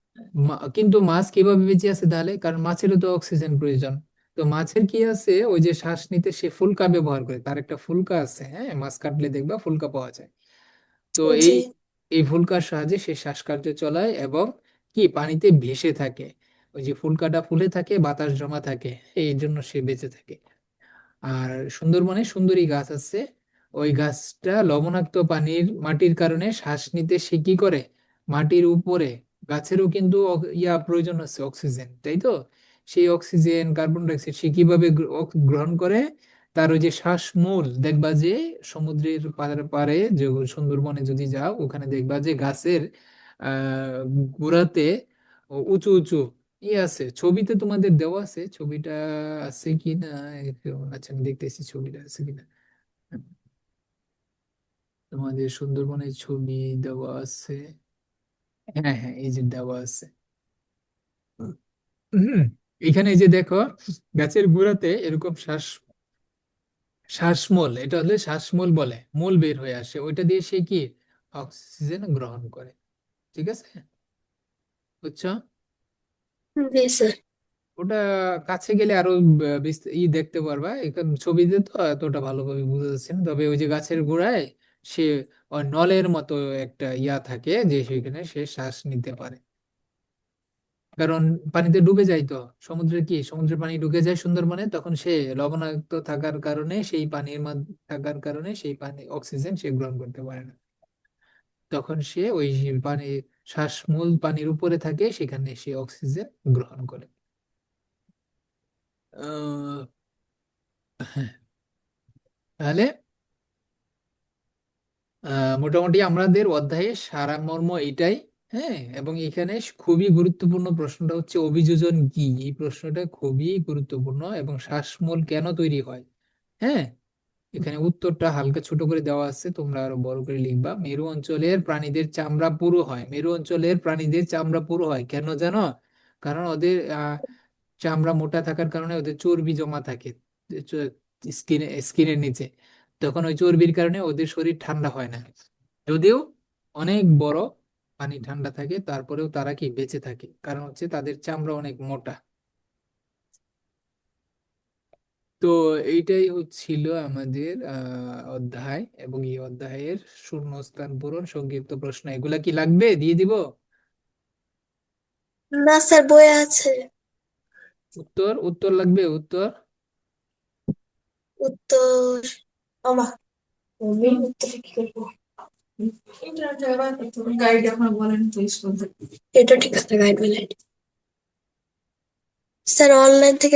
কিন্তু মাছ কিভাবে বেঁচে আছে তাহলে, কারণ মাছেরও তো অক্সিজেন প্রয়োজন। তো মাছের কি আছে, ওই যে শ্বাস নিতে সে ফুলকা ব্যবহার করে, তার একটা ফুলকা আছে, হ্যাঁ, মাছ কাটলে দেখবা ফুলকা পাওয়া যায়। তো এই জি। এই ফুলকার সাহায্যে সে শ্বাসকার্য চলায় এবং কি পানিতে ভেসে থাকে। ওই যে ফুলকাটা ফুলে থাকে, বাতাস জমা থাকে, এই জন্য সে বেঁচে থাকে। আর সুন্দরবনে সুন্দরী গাছ আছে, ওই গাছটা লবণাক্ত পানির মাটির কারণে শ্বাস নিতে সে কি করে, মাটির উপরে, গাছেরও কিন্তু প্রয়োজন আছে অক্সিজেন, তাই তো। সেই অক্সিজেন কার্বন ডাই অক্সাইড সে কিভাবে গ্রহণ করে, তার ওই যে শ্বাসমূল দেখবা যে সমুদ্রের পাড়ে পাড়ে যে সুন্দরবনে যদি যাও ওখানে দেখবা যে গাছের আহ গোড়াতে উঁচু উঁচু আছে, ছবিতে তোমাদের দেওয়া আছে, ছবিটা আছে কি না, আচ্ছা আমি দেখতেছি ছবিটা আছে কিনা। তোমাদের সুন্দরবনের ছবি দেওয়া আছে, হ্যাঁ হ্যাঁ এই যে দেওয়া আছে। হুম, এখানে এই যে দেখো গাছের গোড়াতে এরকম শ্বাসমূল, এটা হলে শ্বাসমূল বলে, মূল বের হয়ে আসে, ওইটা দিয়ে সে কি অক্সিজেন গ্রহণ করে। ঠিক আছে, বুঝছো। জি স্যার। ওটা কাছে গেলে আরো দেখতে পারবা, এখানে ছবিতে তো এতটা ভালোভাবে বোঝা যাচ্ছে না, তবে ওই যে গাছের গোড়ায় সে ওই নলের মতো একটা থাকে, যে সেখানে সে শ্বাস নিতে পারে। কারণ পানিতে ডুবে যায় তো, সমুদ্রের কি, সমুদ্রের পানি ঢুকে যায় সুন্দরবনে, তখন সে লবণাক্ত থাকার কারণে, সেই পানির মধ্যে থাকার কারণে সেই পানি অক্সিজেন সে গ্রহণ করতে পারে না। তখন সে ওই পানি, শ্বাসমূল পানির উপরে থাকে, সেখানে সে অক্সিজেন গ্রহণ করে। আহ তাহলে মোটামুটি আমাদের অধ্যায়ের সারমর্ম এটাই। হ্যাঁ, এবং এখানে খুবই গুরুত্বপূর্ণ প্রশ্নটা হচ্ছে অভিযোজন কি, এই প্রশ্নটা খুবই গুরুত্বপূর্ণ, এবং শ্বাসমূল কেন তৈরি হয়। হ্যাঁ, এখানে উত্তরটা হালকা ছোট করে দেওয়া আছে, তোমরা আরো বড় করে লিখবা। মেরু অঞ্চলের প্রাণীদের চামড়া পুরু হয়, মেরু অঞ্চলের প্রাণীদের চামড়া পুরু হয় কেন জানো, কারণ ওদের চামড়া মোটা থাকার কারণে ওদের চর্বি জমা থাকে স্কিনের নিচে, তখন ওই চর্বির কারণে ওদের শরীর ঠান্ডা হয় না। যদিও অনেক বড় পানি ঠান্ডা থাকে, তারপরেও তারা কি বেঁচে থাকে, কারণ হচ্ছে তাদের চামড়া অনেক মোটা। তো এইটাই হচ্ছিল আমাদের অধ্যায়, এবং এই অধ্যায়ের শূন্যস্থান পূরণ, সংক্ষিপ্ত প্রশ্ন, এগুলা কি লাগবে, দিয়ে দিব। না স্যার, বই আছে। উত্তর, উত্তর লাগবে, উত্তর। উত্তর আমা আমি উত্তর কি করবো? গাইড এখন বলেন তো স্কুল থেকে। এটা ঠিক আছে, গাইড বলেন। স্যার অনলাইন থেকে